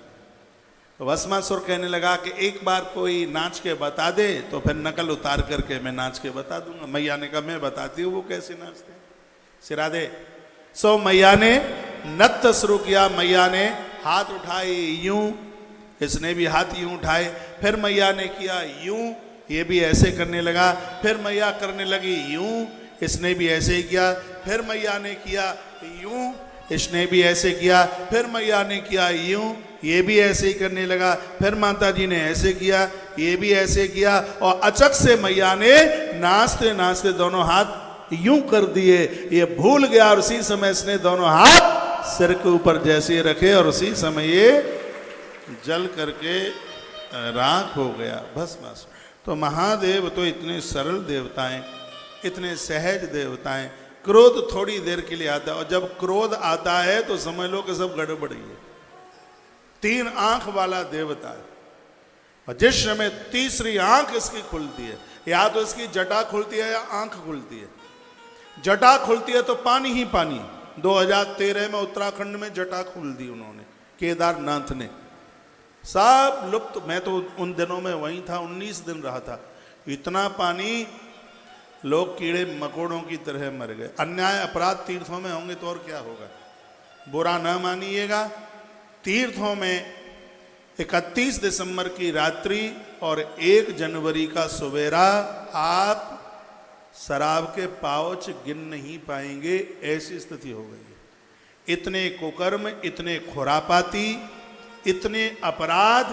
तो भस्मासुर कहने लगा कि एक बार कोई नाच के बता दे तो फिर नकल उतार करके मैं नाच के बता दूंगा। मैया ने कहा मैं बताती हूँ वो कैसे नाचते हैं, सिरा दे। सो मैया ने नृत्य शुरू किया। मैया ने हाथ उठाए यूं, इसने भी हाथ यूं उठाए, फिर मैया ने किया यूं, ये भी ऐसे करने लगा, फिर मैया करने लगी यूं, इसने भी ऐसे ही किया, फिर मैया ने किया यूं, इसने भी ऐसे किया, फिर मैया ने किया यूं, ये भी ऐसे ही करने लगा, फिर माता जी ने ऐसे किया, ये भी ऐसे किया, और अचक से मैया ने नाचते नाचते दोनों हाथ यूं कर दिए। ये भूल गया और उसी समय इसने दोनों हाथ सिर के ऊपर जैसे रखे और उसी समय ये जल करके राख हो गया, भस्मासुर। तो महादेव तो इतने सरल देवताएं, इतने सहज देवताएं। क्रोध थोड़ी देर के लिए आता है, और जब क्रोध आता है तो समझ लो कि सब गड़बड़ी है। 3 आंख वाला देवता है, और जिस समय तीसरी आंख इसकी खुलती है, या तो इसकी जटा खुलती है या आंख खुलती है। जटा खुलती है तो पानी ही पानी। 2013 में उत्तराखंड में जटा खोल दी उन्होंने, केदारनाथ ने, सब लुप्त। मैं तो उन दिनों में वहीं था, 19 दिन रहा था। इतना पानी, लोग कीड़े मकोड़ों की तरह मर गए। अन्याय अपराध तीर्थों में होंगे तो और क्या होगा, बुरा न मानिएगा। तीर्थों में 31 दिसंबर की रात्रि और 1 जनवरी का सवेरा आप शराब के पाउच गिन नहीं पाएंगे, ऐसी स्थिति हो गई है। इतने कुकर्म, इतने खुरापाती, इतने अपराध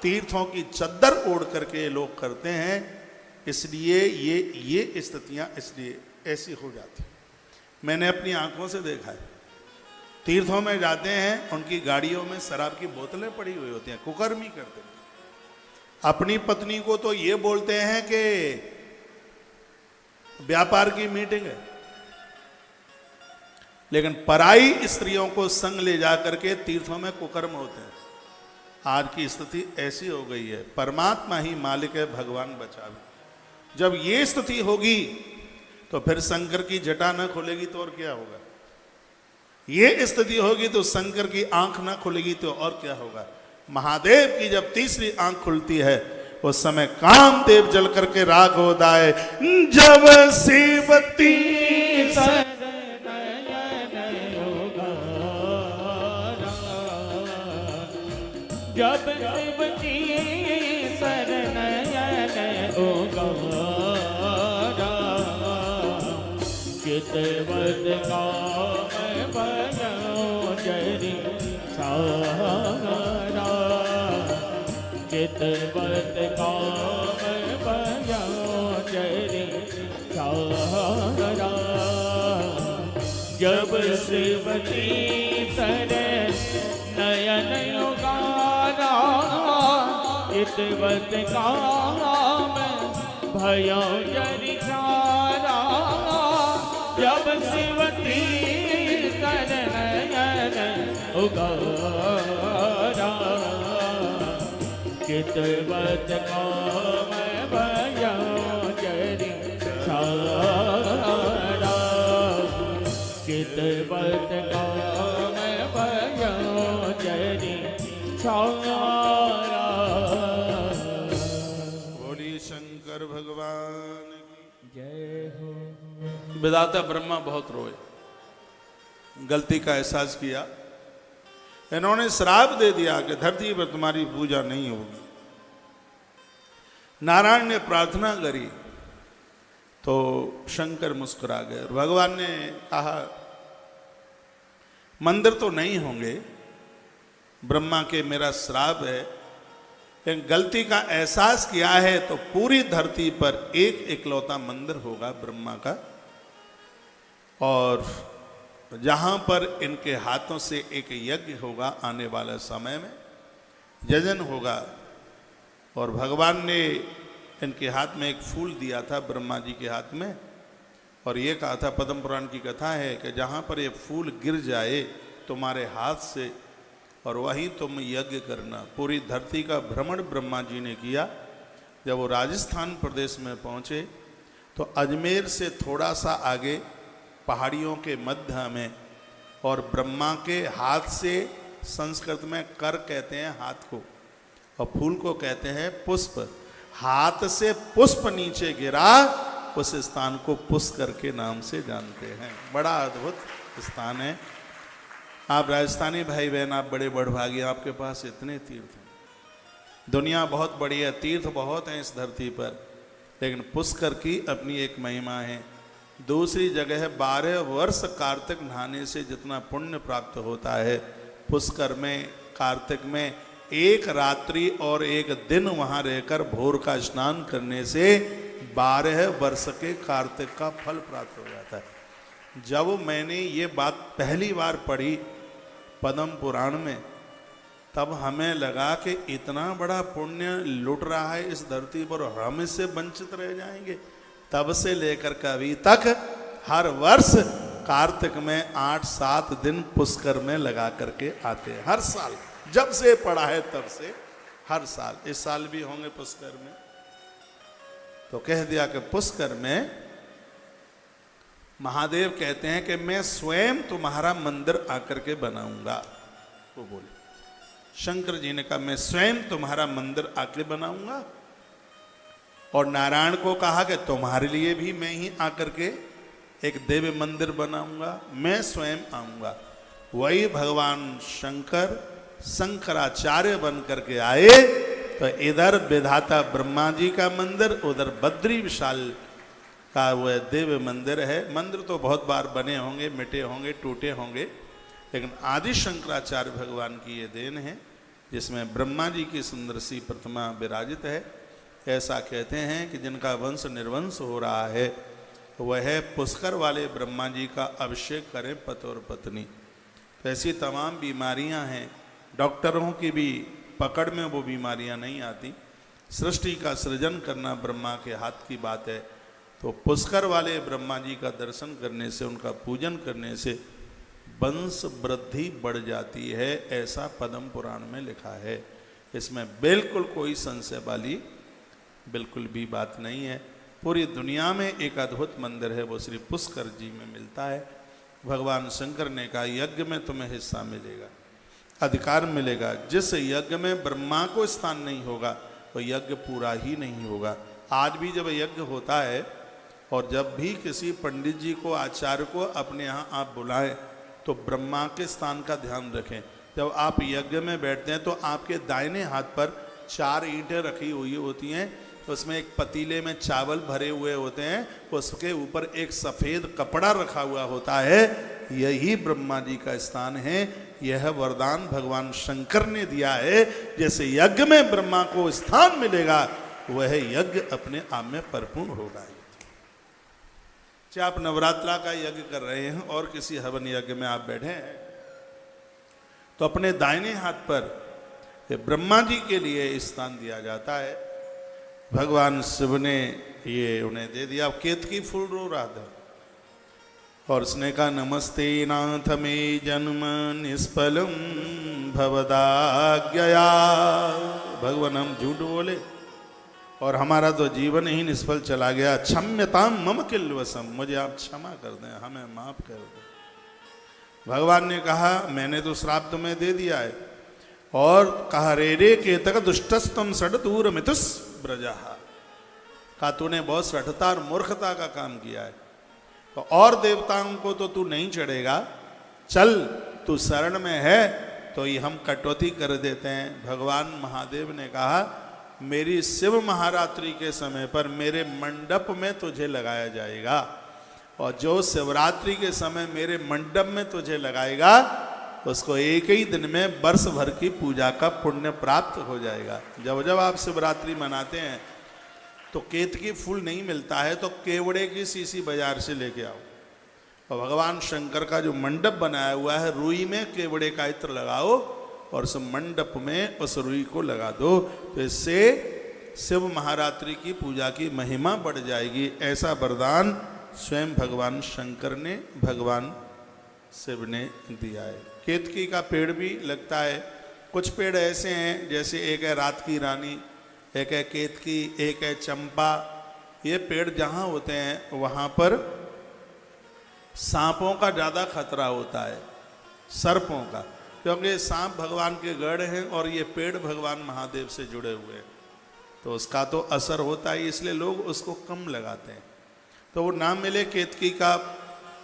तीर्थों की चद्दर ओढ़ करके लोग करते हैं, इसलिए ये स्थितियां इसलिए ऐसी हो जाती। मैंने अपनी आंखों से देखा है, तीर्थों में जाते हैं, उनकी गाड़ियों में शराब की बोतलें पड़ी हुई होती हैं, कुकर्म ही करते हैं। अपनी पत्नी को तो ये बोलते हैं कि व्यापार की मीटिंग है, लेकिन पराई स्त्रियों को संग ले जा करके तीर्थों में कुकर्म होते हैं। आज की स्थिति ऐसी हो गई है, परमात्मा ही मालिक है, भगवान बचावे। जब ये स्थिति होगी तो फिर शंकर की जटा न खुलेगी तो और क्या होगा। ये स्थिति होगी तो शंकर की आंख न खुलेगी तो और क्या होगा। महादेव की जब तीसरी आंख खुलती है उस समय कामदेव जल करके राग होता है। जब शिवती जब शिवती शरणयन उगारा, चितवत काम भयो जरि सारा, चितवत काम भयो जरि सारा। जब शिवती शरणयन उगारा, चितवत काम भयो जरि सारा। जब शिवती शरणयन उगारा, चितवत काम भयो जरि सारा। चितवत काम भयो जरि सारा। बोली शंकर भगवान की जय हो। विधाता ब्रह्मा बहुत रोए, गलती का एहसास किया। इन्होंने श्राप दे दिया कि धरती पर तुम्हारी पूजा नहीं होगी। नारायण ने प्रार्थना करी तो शंकर मुस्कुरा गए और भगवान ने कहा मंदिर तो नहीं होंगे, ब्रह्मा के मेरा श्राप है, लेकिन गलती का एहसास किया है तो पूरी धरती पर एक इकलौता मंदिर होगा ब्रह्मा का, और जहाँ पर इनके हाथों से एक यज्ञ होगा, आने वाले समय में यजन होगा। और भगवान ने इनके हाथ में एक फूल दिया था, ब्रह्मा जी के हाथ में, और ये कहा था, पद्म पुराण की कथा है कि जहाँ पर ये फूल गिर जाए तुम्हारे हाथ से और वहीं तुम यज्ञ करना। पूरी धरती का भ्रमण ब्रह्मा जी ने किया। जब वो राजस्थान प्रदेश में पहुँचे तो अजमेर से थोड़ा सा आगे पहाड़ियों के मध्य में, और ब्रह्मा के हाथ से, संस्कृत में कर कहते हैं हाथ को और फूल को कहते हैं पुष्प, हाथ से पुष्प नीचे गिरा, उस स्थान को पुष्कर के नाम से जानते हैं। बड़ा अद्भुत स्थान है। आप राजस्थानी भाई बहन, आप बड़े बड़भागी, आपके पास इतने तीर्थ हैं। दुनिया बहुत बड़ी है, तीर्थ बहुत हैं इस धरती पर, लेकिन पुष्कर की अपनी एक महिमा है। दूसरी जगह है 12 वर्ष कार्तिक नहाने से जितना पुण्य प्राप्त होता है, पुष्कर में कार्तिक में एक रात्रि और एक दिन वहाँ रहकर भोर का स्नान करने से 12 वर्ष के कार्तिक का फल प्राप्त हो जाता है। जब मैंने ये बात पहली बार पढ़ी पद्म पुराण में, तब हमें लगा कि इतना बड़ा पुण्य लुट रहा है इस धरती पर और हम इससे वंचित रह जाएंगे। तब से लेकर के अभी तक हर वर्ष कार्तिक में 8-7 दिन पुष्कर में लगा करके आते हैं। हर साल, जब से पढ़ा है तब से हर साल। इस साल भी होंगे पुष्कर में। तो कह दिया कि पुष्कर में महादेव कहते हैं कि मैं स्वयं तुम्हारा मंदिर आकर के बनाऊंगा। वो बोले, शंकर जी ने कहा मैं स्वयं तुम्हारा मंदिर आके बनाऊंगा। और नारायण को कहा कि तुम्हारे लिए भी मैं ही आकर के एक दिव्य मंदिर बनाऊंगा, मैं स्वयं आऊंगा। वही भगवान शंकर शंकराचार्य बन करके आए। तो इधर विधाता ब्रह्मा जी का मंदिर, उधर बद्री विशाल का वह दिव्य मंदिर है। मंदिर तो बहुत बार बने होंगे, मिटे होंगे, टूटे होंगे, लेकिन आदि शंकराचार्य भगवान की ये देन है जिसमें ब्रह्मा जी की सुंदर सी प्रतिमा विराजित है। ऐसा कहते हैं कि जिनका वंश निर्वंश हो रहा है वह पुष्कर वाले ब्रह्मा जी का अभिषेक करें पति और पत्नी। तो ऐसी तमाम बीमारियां हैं, डॉक्टरों की भी पकड़ में वो बीमारियां नहीं आती। सृष्टि का सृजन करना ब्रह्मा के हाथ की बात है। तो पुष्कर वाले ब्रह्मा जी का दर्शन करने से, उनका पूजन करने से वंश वृद्धि बढ़ जाती है, ऐसा पद्म पुराण में लिखा है। इसमें बिल्कुल कोई संशय वाली बिल्कुल भी बात नहीं है। पूरी दुनिया में एक अद्भुत मंदिर है, वो श्री पुष्कर जी में मिलता है। भगवान शंकर ने कहा यज्ञ में तुम्हें हिस्सा मिलेगा, अधिकार मिलेगा। जिस यज्ञ में ब्रह्मा को स्थान नहीं होगा वो यज्ञ पूरा ही नहीं होगा। आज भी जब यज्ञ होता है और जब भी किसी पंडित जी को, आचार्य को अपने यहाँ आप बुलाएं तो ब्रह्मा के स्थान का ध्यान रखें। जब आप यज्ञ में बैठते हैं तो आपके दाहिने हाथ पर 4 ईंटें रखी हुई होती हैं, उसमें एक पतीले में चावल भरे हुए होते हैं, उसके ऊपर एक सफ़ेद कपड़ा रखा हुआ होता है। यही ब्रह्मा जी का स्थान है। यह वरदान भगवान शंकर ने दिया है। जैसे यज्ञ में ब्रह्मा को स्थान मिलेगा वह यज्ञ अपने आप में परिपूर्ण होगा। चाहे आप नवरात्रा का यज्ञ कर रहे हैं और किसी हवन यज्ञ में आप बैठे हैं तो अपने दाहिने हाथ पर ब्रह्मा जी के लिए स्थान दिया जाता है। भगवान शिव ने ये उन्हें दे दिया। केतकी फूल रो रहा था और उसने कहा नमस्ते नाथ में जन्म निष्फलम भवदाज्ञया। भगवान हम झूठ बोले और हमारा तो जीवन ही निष्फल चला गया। क्षम्यताम मम किल्वसम, मुझे आप क्षमा कर दें, हमें माफ कर दें। भगवान ने कहा मैंने तो श्राप तुम्हें दे दिया है। और कहा रे केतक दुष्टस्तम षड दूर मितुस ब्रजा, कहा तूने बहुत सठता और मूर्खता का काम किया है, तो और देवताओं को तो तू नहीं चढ़ेगा, चल तू शरण में है तो ये हम कटौती कर देते हैं। भगवान महादेव ने कहा मेरी शिव महारात्रि के समय पर मेरे मंडप में तुझे लगाया जाएगा, और जो शिवरात्रि के समय मेरे मंडप में तुझे लगाएगा उसको एक ही दिन में वर्ष भर की पूजा का पुण्य प्राप्त हो जाएगा। जब जब आप शिवरात्रि मनाते हैं तो केतकी फूल नहीं मिलता है तो केवड़े की सीसी बाजार से लेके आओ, और भगवान शंकर का जो मंडप बनाया हुआ है रुई में केवड़े का इत्र लगाओ और उस मंडप में उस रुई को लगा दो, तो इससे शिव महारात्रि की पूजा की महिमा बढ़ जाएगी। ऐसा वरदान स्वयं भगवान शंकर ने, भगवान शिव ने दिया है। केतकी का पेड़ भी लगता है। कुछ पेड़ ऐसे हैं, जैसे एक है रात की रानी, एक है केतकी, एक है चंपा। ये पेड़ जहाँ होते हैं वहाँ पर सांपों का ज़्यादा खतरा होता है, सर्पों का, क्योंकि सांप भगवान के गढ़ हैं और ये पेड़ भगवान महादेव से जुड़े हुए हैं, तो उसका तो असर होता है, इसलिए लोग उसको कम लगाते हैं। तो वो ना मिले केतकी का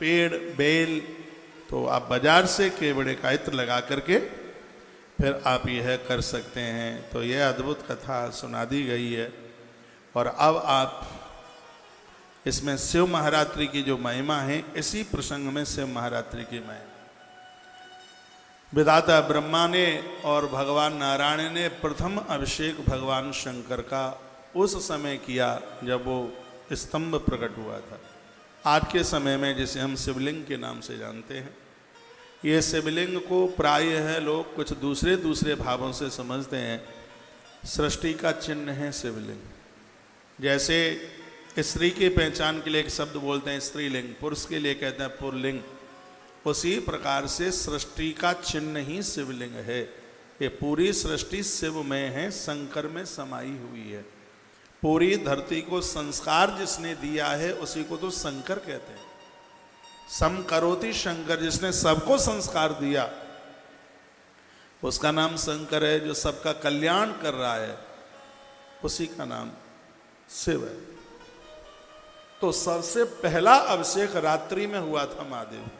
पेड़, बेल, तो आप बाजार से केवड़े का इत्र लगा करके फिर आप यह कर सकते हैं। तो यह अद्भुत कथा सुना दी गई है। और अब आप इसमें शिव महारात्रि की जो महिमा है, इसी प्रसंग में शिव महारात्रि की महिमा, विधाता ब्रह्मा ने और भगवान नारायण ने प्रथम अभिषेक भगवान शंकर का उस समय किया जब वो स्तंभ प्रकट हुआ था। आज के समय में जिसे हम शिवलिंग के नाम से जानते हैं, ये शिवलिंग को प्रायः लोग कुछ दूसरे दूसरे भावों से समझते हैं। सृष्टि का चिन्ह है शिवलिंग। जैसे स्त्री की पहचान के लिए एक शब्द बोलते हैं स्त्रीलिंग, पुरुष के लिए कहते हैं पुल्लिंग, उसी प्रकार से सृष्टि का चिन्ह ही शिवलिंग है। ये पूरी सृष्टि शिव में है, शंकर में समाई हुई है। पूरी धरती को संस्कार जिसने दिया है उसी को तो शंकर कहते हैं। सम करोति शंकर, जिसने सबको संस्कार दिया उसका नाम शंकर है। जो सबका कल्याण कर रहा है उसी का नाम शिव है। तो सबसे पहला अभिषेक रात्रि में हुआ था महादेव,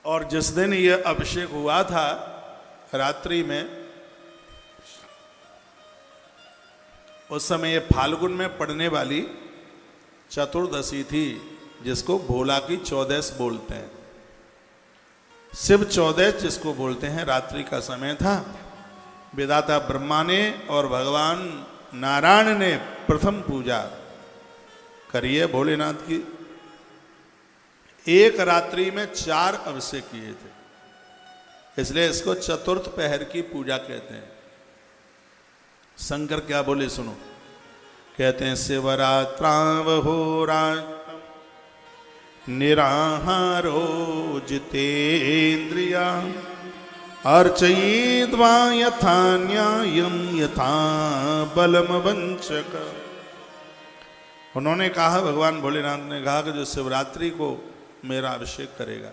और जिस दिन यह अभिषेक हुआ था रात्रि में, उस समय ये फाल्गुन में पड़ने वाली चतुर्दशी थी, जिसको भोला की चौदस बोलते हैं। शिव चौदस जिसको बोलते हैं, रात्रि का समय था। विधाता ब्रह्मा ने और भगवान नारायण ने प्रथम पूजा करी है भोलेनाथ की। एक रात्रि में 4 अभिषेक किए थे, इसलिए इसको चतुर्थ पहर की पूजा कहते हैं। शंकर क्या बोले सुनो, कहते हैं शिवरात्रावहोरात्रं निराहारो जितेन्द्रिया अर्चयित्वा यथा न्यायं यथा बलम वंचक। उन्होंने कहा, भगवान भोलेनाथ ने कहा कि जो शिवरात्रि को मेरा अभिषेक करेगा,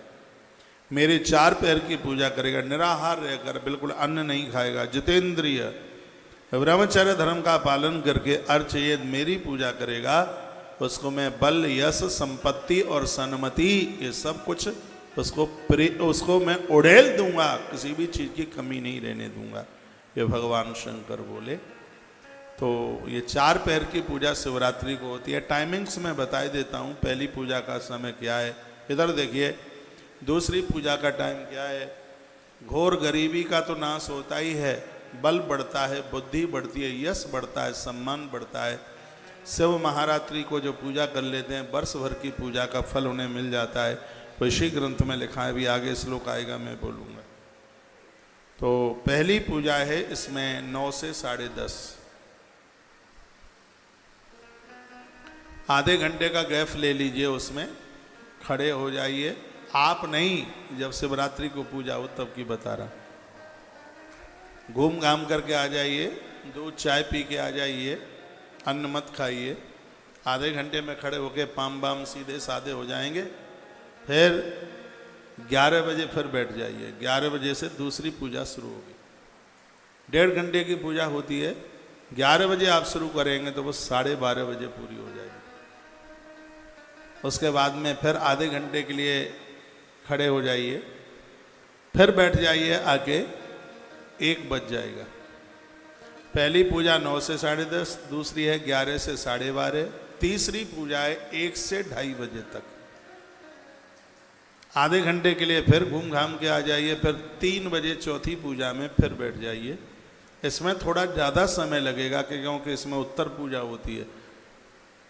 मेरे 4 पैर की पूजा करेगा, निराहार रहकर, बिल्कुल अन्न नहीं खाएगा, जितेंद्रिय ब्रह्मचर्य धर्म का पालन करके अर्चयेद मेरी पूजा करेगा, उसको मैं बल, यश, संपत्ति और सन्मति, ये सब कुछ उसको मैं उड़ेल दूंगा, किसी भी चीज़ की कमी नहीं रहने दूंगा, ये भगवान शंकर बोले। तो ये 4 पैर की पूजा शिवरात्रि को होती है। टाइमिंग्स मैं बता देता हूँ। पहली पूजा का समय क्या है, इधर देखिए। दूसरी पूजा का टाइम क्या है। घोर गरीबी का तो नाश होता ही है, बल बढ़ता है, बुद्धि बढ़ती है, यश बढ़ता है, सम्मान बढ़ता है। शिव महारात्रि को जो पूजा कर लेते हैं, वर्ष भर की पूजा का फल उन्हें मिल जाता है। तो इसी ग्रंथ में लिखा है, भी आगे श्लोक आएगा मैं बोलूँगा। तो पहली पूजा है, इसमें 9 से 10:30 आधे घंटे का गैप ले लीजिए, उसमें खड़े हो जाइए। आप नहीं, जब शिवरात्रि को पूजा हो तब की बता रहा। घूम घाम करके आ जाइए, दूध चाय पी के आ जाइए, अन्न मत खाइए। आधे घंटे में खड़े होके पाम बाम सीधे साधे हो जाएंगे। फिर 11 बजे फिर बैठ जाइए। 11 बजे से दूसरी पूजा शुरू होगी। 1.5 घंटे की पूजा होती है। 11 बजे आप शुरू करेंगे तो वो 12:30 बजे पूरी हो जाएगी। उसके बाद में फिर आधे घंटे के लिए खड़े हो जाइए, फिर बैठ जाइए आके, 1 बज जाएगा। पहली पूजा 9 से 10:30, दूसरी है 11 से 12:30, तीसरी पूजा है 1 से 2:30 बजे तक। आधे घंटे के लिए फिर घूम घाम के आ जाइए, फिर 3 बजे चौथी पूजा में फिर बैठ जाइए। इसमें थोड़ा ज़्यादा समय लगेगा क्योंकि इसमें उत्तर पूजा होती है।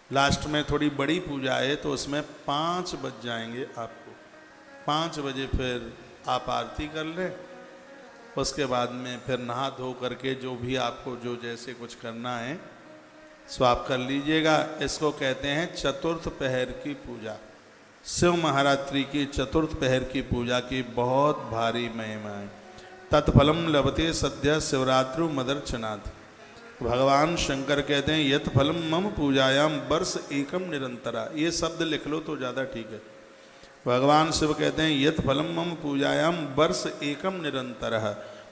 लास्ट में थोड़ी बड़ी पूजा है तो उसमें 5 बज जाएंगे आपको। 5 बजे फिर आप आरती कर लें। उसके बाद में फिर नहा धो करके जो भी आपको जो जैसे कुछ करना है सो आप कर लीजिएगा। इसको कहते हैं चतुर्थ पहर की पूजा। शिव महारात्रि की चतुर्थ पहर की पूजा की बहुत भारी महिमा है। तत्फलम लभते सद्य शिवरात्रु मदर्चनाथ। भगवान शंकर कहते हैं यत फलम मम पूजायाम वर्ष एकम निरंतरा। ये शब्द लिख लो तो ज़्यादा ठीक है। भगवान शिव कहते हैं यत फलम मम पूजायाम वर्ष एकम निरंतरः।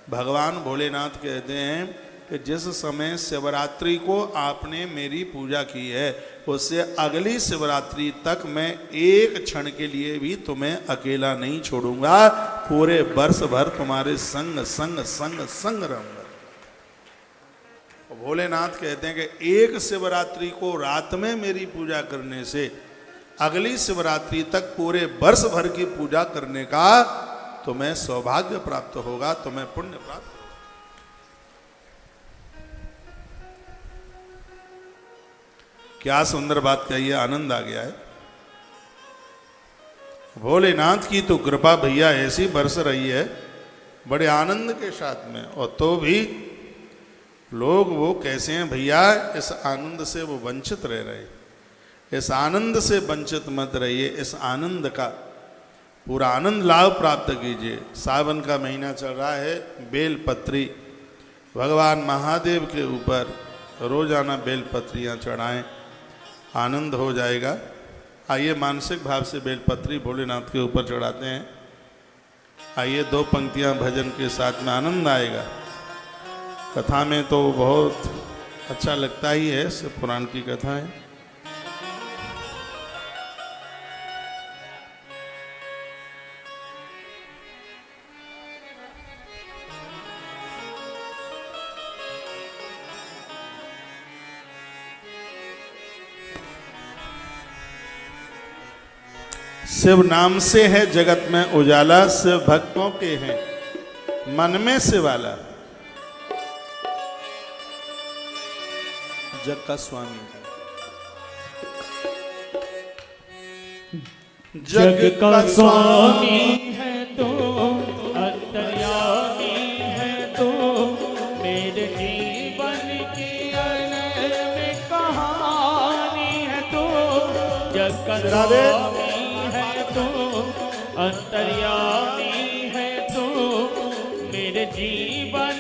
भगवान भोलेनाथ कहते हैं कि जिस समय शिवरात्रि को आपने मेरी पूजा की है उससे अगली शिवरात्रि तक मैं एक क्षण के लिए भी तुम्हें अकेला नहीं छोड़ूंगा, पूरे वर्ष भर तुम्हारे संग संग संग संग रहूंगा। भोलेनाथ कहते हैं कि एक शिवरात्रि को रात में मेरी पूजा करने से अगली शिवरात्रि तक पूरे वर्ष भर की पूजा करने का तुम्हें सौभाग्य प्राप्त होगा, तुम्हें पुण्य प्राप्त होगा। क्या सुंदर बात कही है, आनंद आ गया है। भोलेनाथ की तो कृपा भैया ऐसी बरस रही है बड़े आनंद के साथ में। और तो भी लोग वो कैसे हैं भैया, इस आनंद से वो वंचित रह रहे हैं। इस आनंद से वंचित मत रहिए, इस आनंद का पूरा आनंद लाभ प्राप्त कीजिए। सावन का महीना चल रहा है, बेलपत्री भगवान महादेव के ऊपर रोजाना बेलपत्रियाँ चढ़ाएं, आनंद हो जाएगा। आइए मानसिक भाव से बेलपत्री भोलेनाथ के ऊपर चढ़ाते हैं। आइए 2 पंक्तियां भजन के साथ में आनंद आएगा। कथा में तो बहुत अच्छा लगता ही है, शिव पुराण की कथा है। शिव नाम से है जगत में उजाला, शिव भक्तों के हैं मन में शिवाला। जग का स्वामी, जग का स्वामी है तू, अंतर्यामी है तू, मेरे जीवन की अनमोल कहानी है तू। जग का स्वामी अंतर्यामी है तू, मेरे जीवन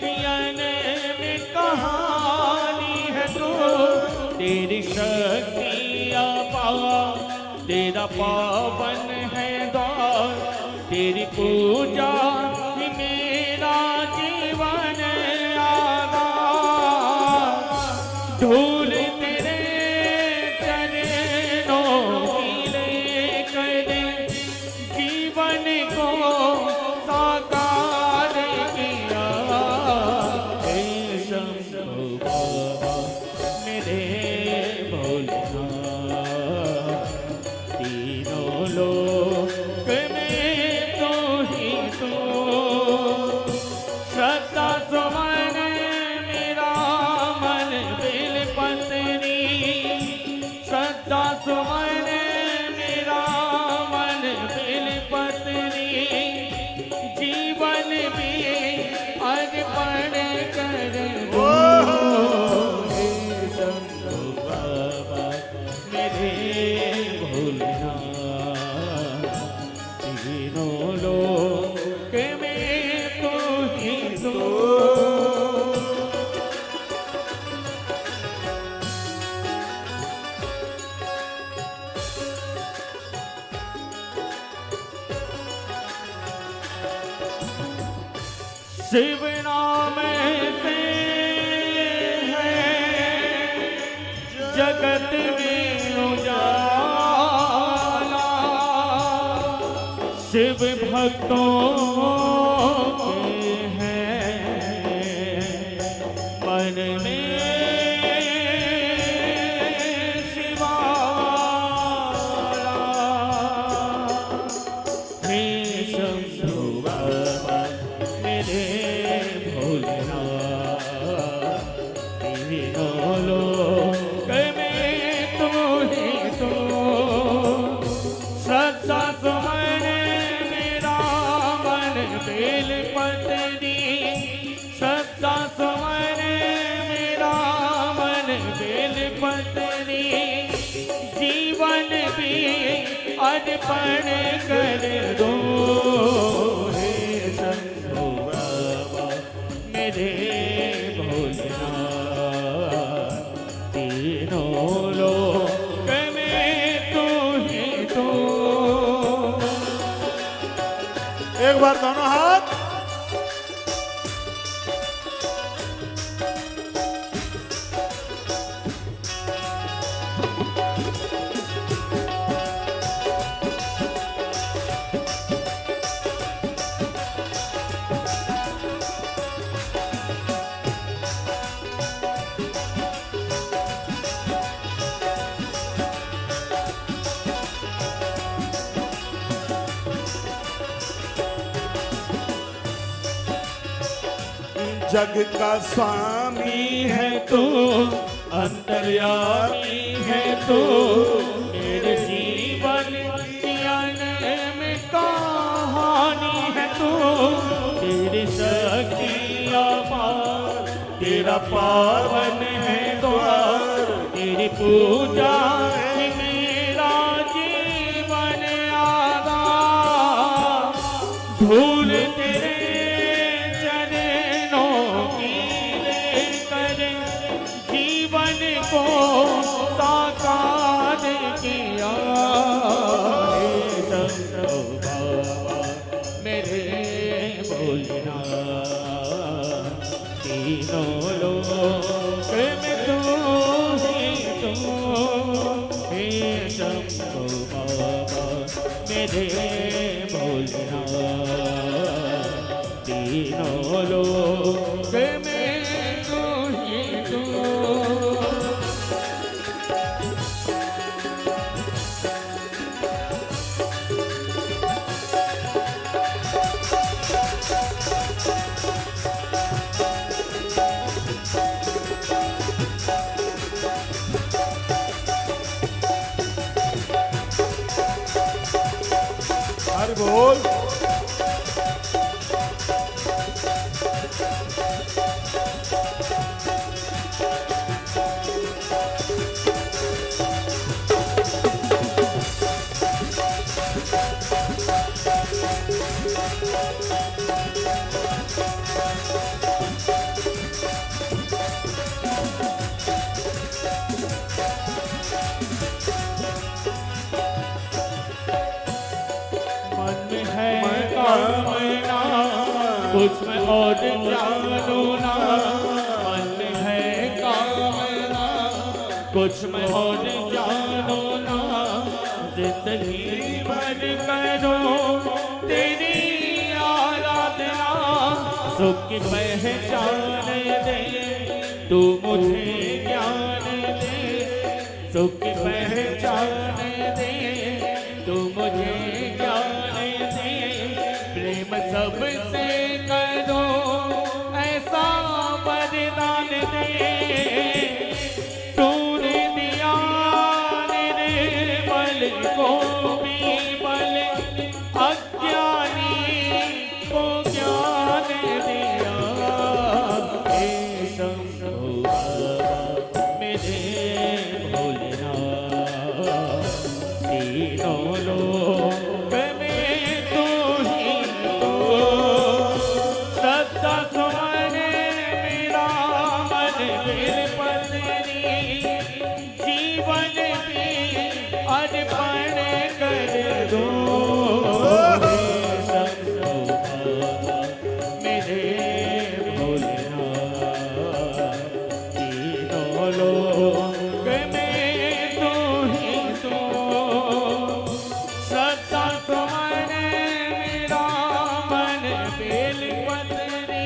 की अनमोल कहानी है तू। तेरी शक्ति अपार, तेरा पावन है द्वार, तेरी पूजा ही मेरा जीवन आधार। धूल तेरे चरणों की लेकर जीवन को साकार किया। हे शंभु बाबा मेरे भोलेनाथ, तीनों लोक में तो ही तो। श्रद्धा सुमन मेरा मन बेलपत्री, श्रद्धा सुमन मेरा मन बेलपत्री, जीवन में अर्पण कर दो। हे शंभु बाबा मेरे भोलेनाथ, तीनों लोक में तो ही तो। शिव नाम से है जगत में उजाला, शिव भक्तों के हैं मन में शिवाला। हे शंभु बाबा मेरे भोलेनाथ, तीनों लोक में तू ही तो। श्रद्धा सुमन मेरा मन बेलपत्री, श्रद्धा सुमन मेरा मन बेल अर्पण कर दो हे शंभो बाबा मेरे भोलेनाथ तीनों लोक में तू ही तू। एक बार दोनों हाथ। जग का स्वामी है तू अंतर्यामी है तू मेरे जीवन की अनम कहानी है तू तेरी शक्ति अपार तेरा पावन है द्वार तेरी पूजा में मेरा जीवन आधार धूल तेरे जीवन को साकार किया हे शंभो बाबा मेरे भोलेनाथ तीनों लोक में तू ही तू हे शंभो बाबा मेरे भोलेनाथ तीनों लोक में बोल। कुछ में और जानो ना मन में है कामना कुछ में और जानो ना जिंदगी भर करो तेरी आराधना सुख की पहचान दे तू मुझे ज्ञान दे सुख की पहचान दे तू मुझे ज्ञान दे प्रेम सबसे करो ऐसा वरदान दे तूने दिया निर्बल को भी बल अज्ञानी को ज्ञान दिया हे शंभो बाबा मेरे भोलेनाथ तीनों लोक में तू ही तो सत्ता सुमने मेरा मन बिल पत्नी जीवन भी अर्पण कर दो हे शंभो बाबा मेरे भोलेनाथ तीनों लोक में तू ही तो सत्ता सुमने मेरा मन बेल पत्नी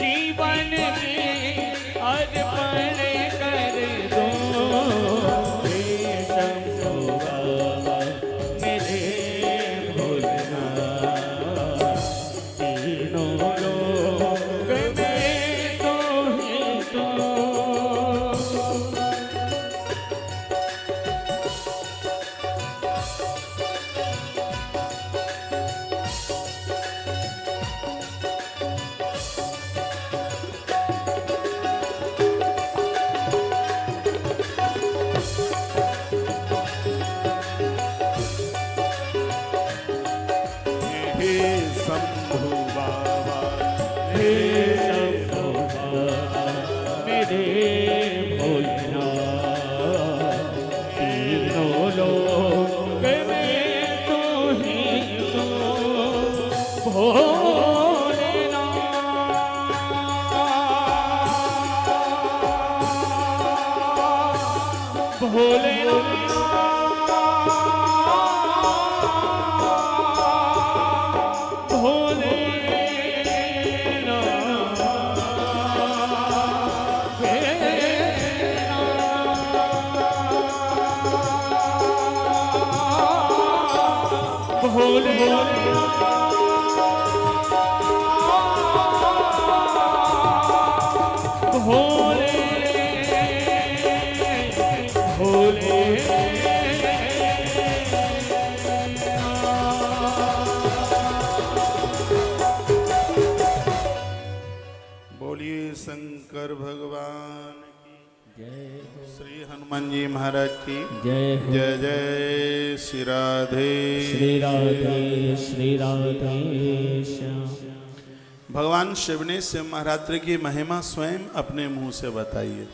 जीवन भी अर्पण कर दो हे शंभो बाबा मेरे भोलेनाथ तीनों लोक में तू ही तो हे शंभु बाबा हे शंभो बाबा मेरे भोलेनाथ तीनों लोक में तू ही तू भोलेनाथ बोलिए शंकर भगवान की जय श्री हनुमान जी महाराज की जय हो जय जय श्री राधे श्री राधे श्याम भगवान शिव ने शिव महारात्रि की महिमा स्वयं अपने मुंह से बताइए।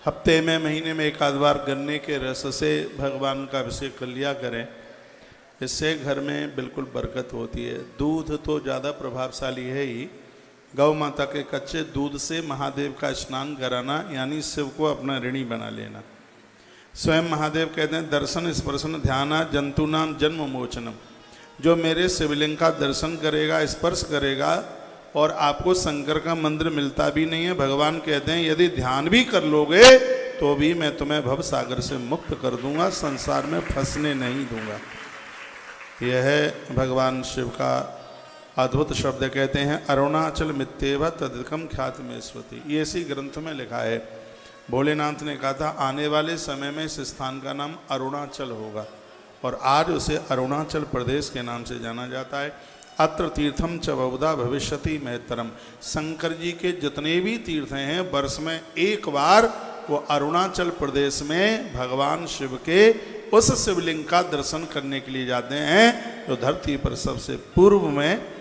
हफ्ते में महीने में एक आध बार गन्ने के रस से भगवान का अभिषेक कर लिया करें, इससे घर में बिल्कुल बरकत होती है। दूध तो ज़्यादा प्रभावशाली है ही, गौ माता के कच्चे दूध से महादेव का स्नान कराना यानी शिव को अपना ऋणी बना लेना। स्वयं महादेव कहते हैं दर्शन स्पर्शन ध्याना जंतुनाम जन्म मोचनम। जो मेरे शिवलिंग का दर्शन करेगा, स्पर्श करेगा और आपको शंकर का मंत्र मिलता भी नहीं है, भगवान कहते हैं यदि ध्यान भी कर लोगे तो भी मैं तुम्हें भव सागर से मुक्त कर दूंगा, संसार में फंसने नहीं दूंगा। यह है भगवान शिव का अद्भुत शब्द। कहते हैं अरुणाचल मित्येव तदिकम ख्यातिमेश्वती। ये इसी ग्रंथ में लिखा है। भोलेनाथ ने कहा था आने वाले समय में इस स्थान का नाम अरुणाचल होगा और आज उसे अरुणाचल प्रदेश के नाम से जाना जाता है। अत्र तीर्थम च बहुधा भविष्यति महत्तरम। शंकर जी के जितने भी तीर्थ हैं वर्ष में एक बार वो अरुणाचल प्रदेश में भगवान शिव के उस शिवलिंग का दर्शन करने के लिए जाते हैं जो धरती पर सबसे पूर्व में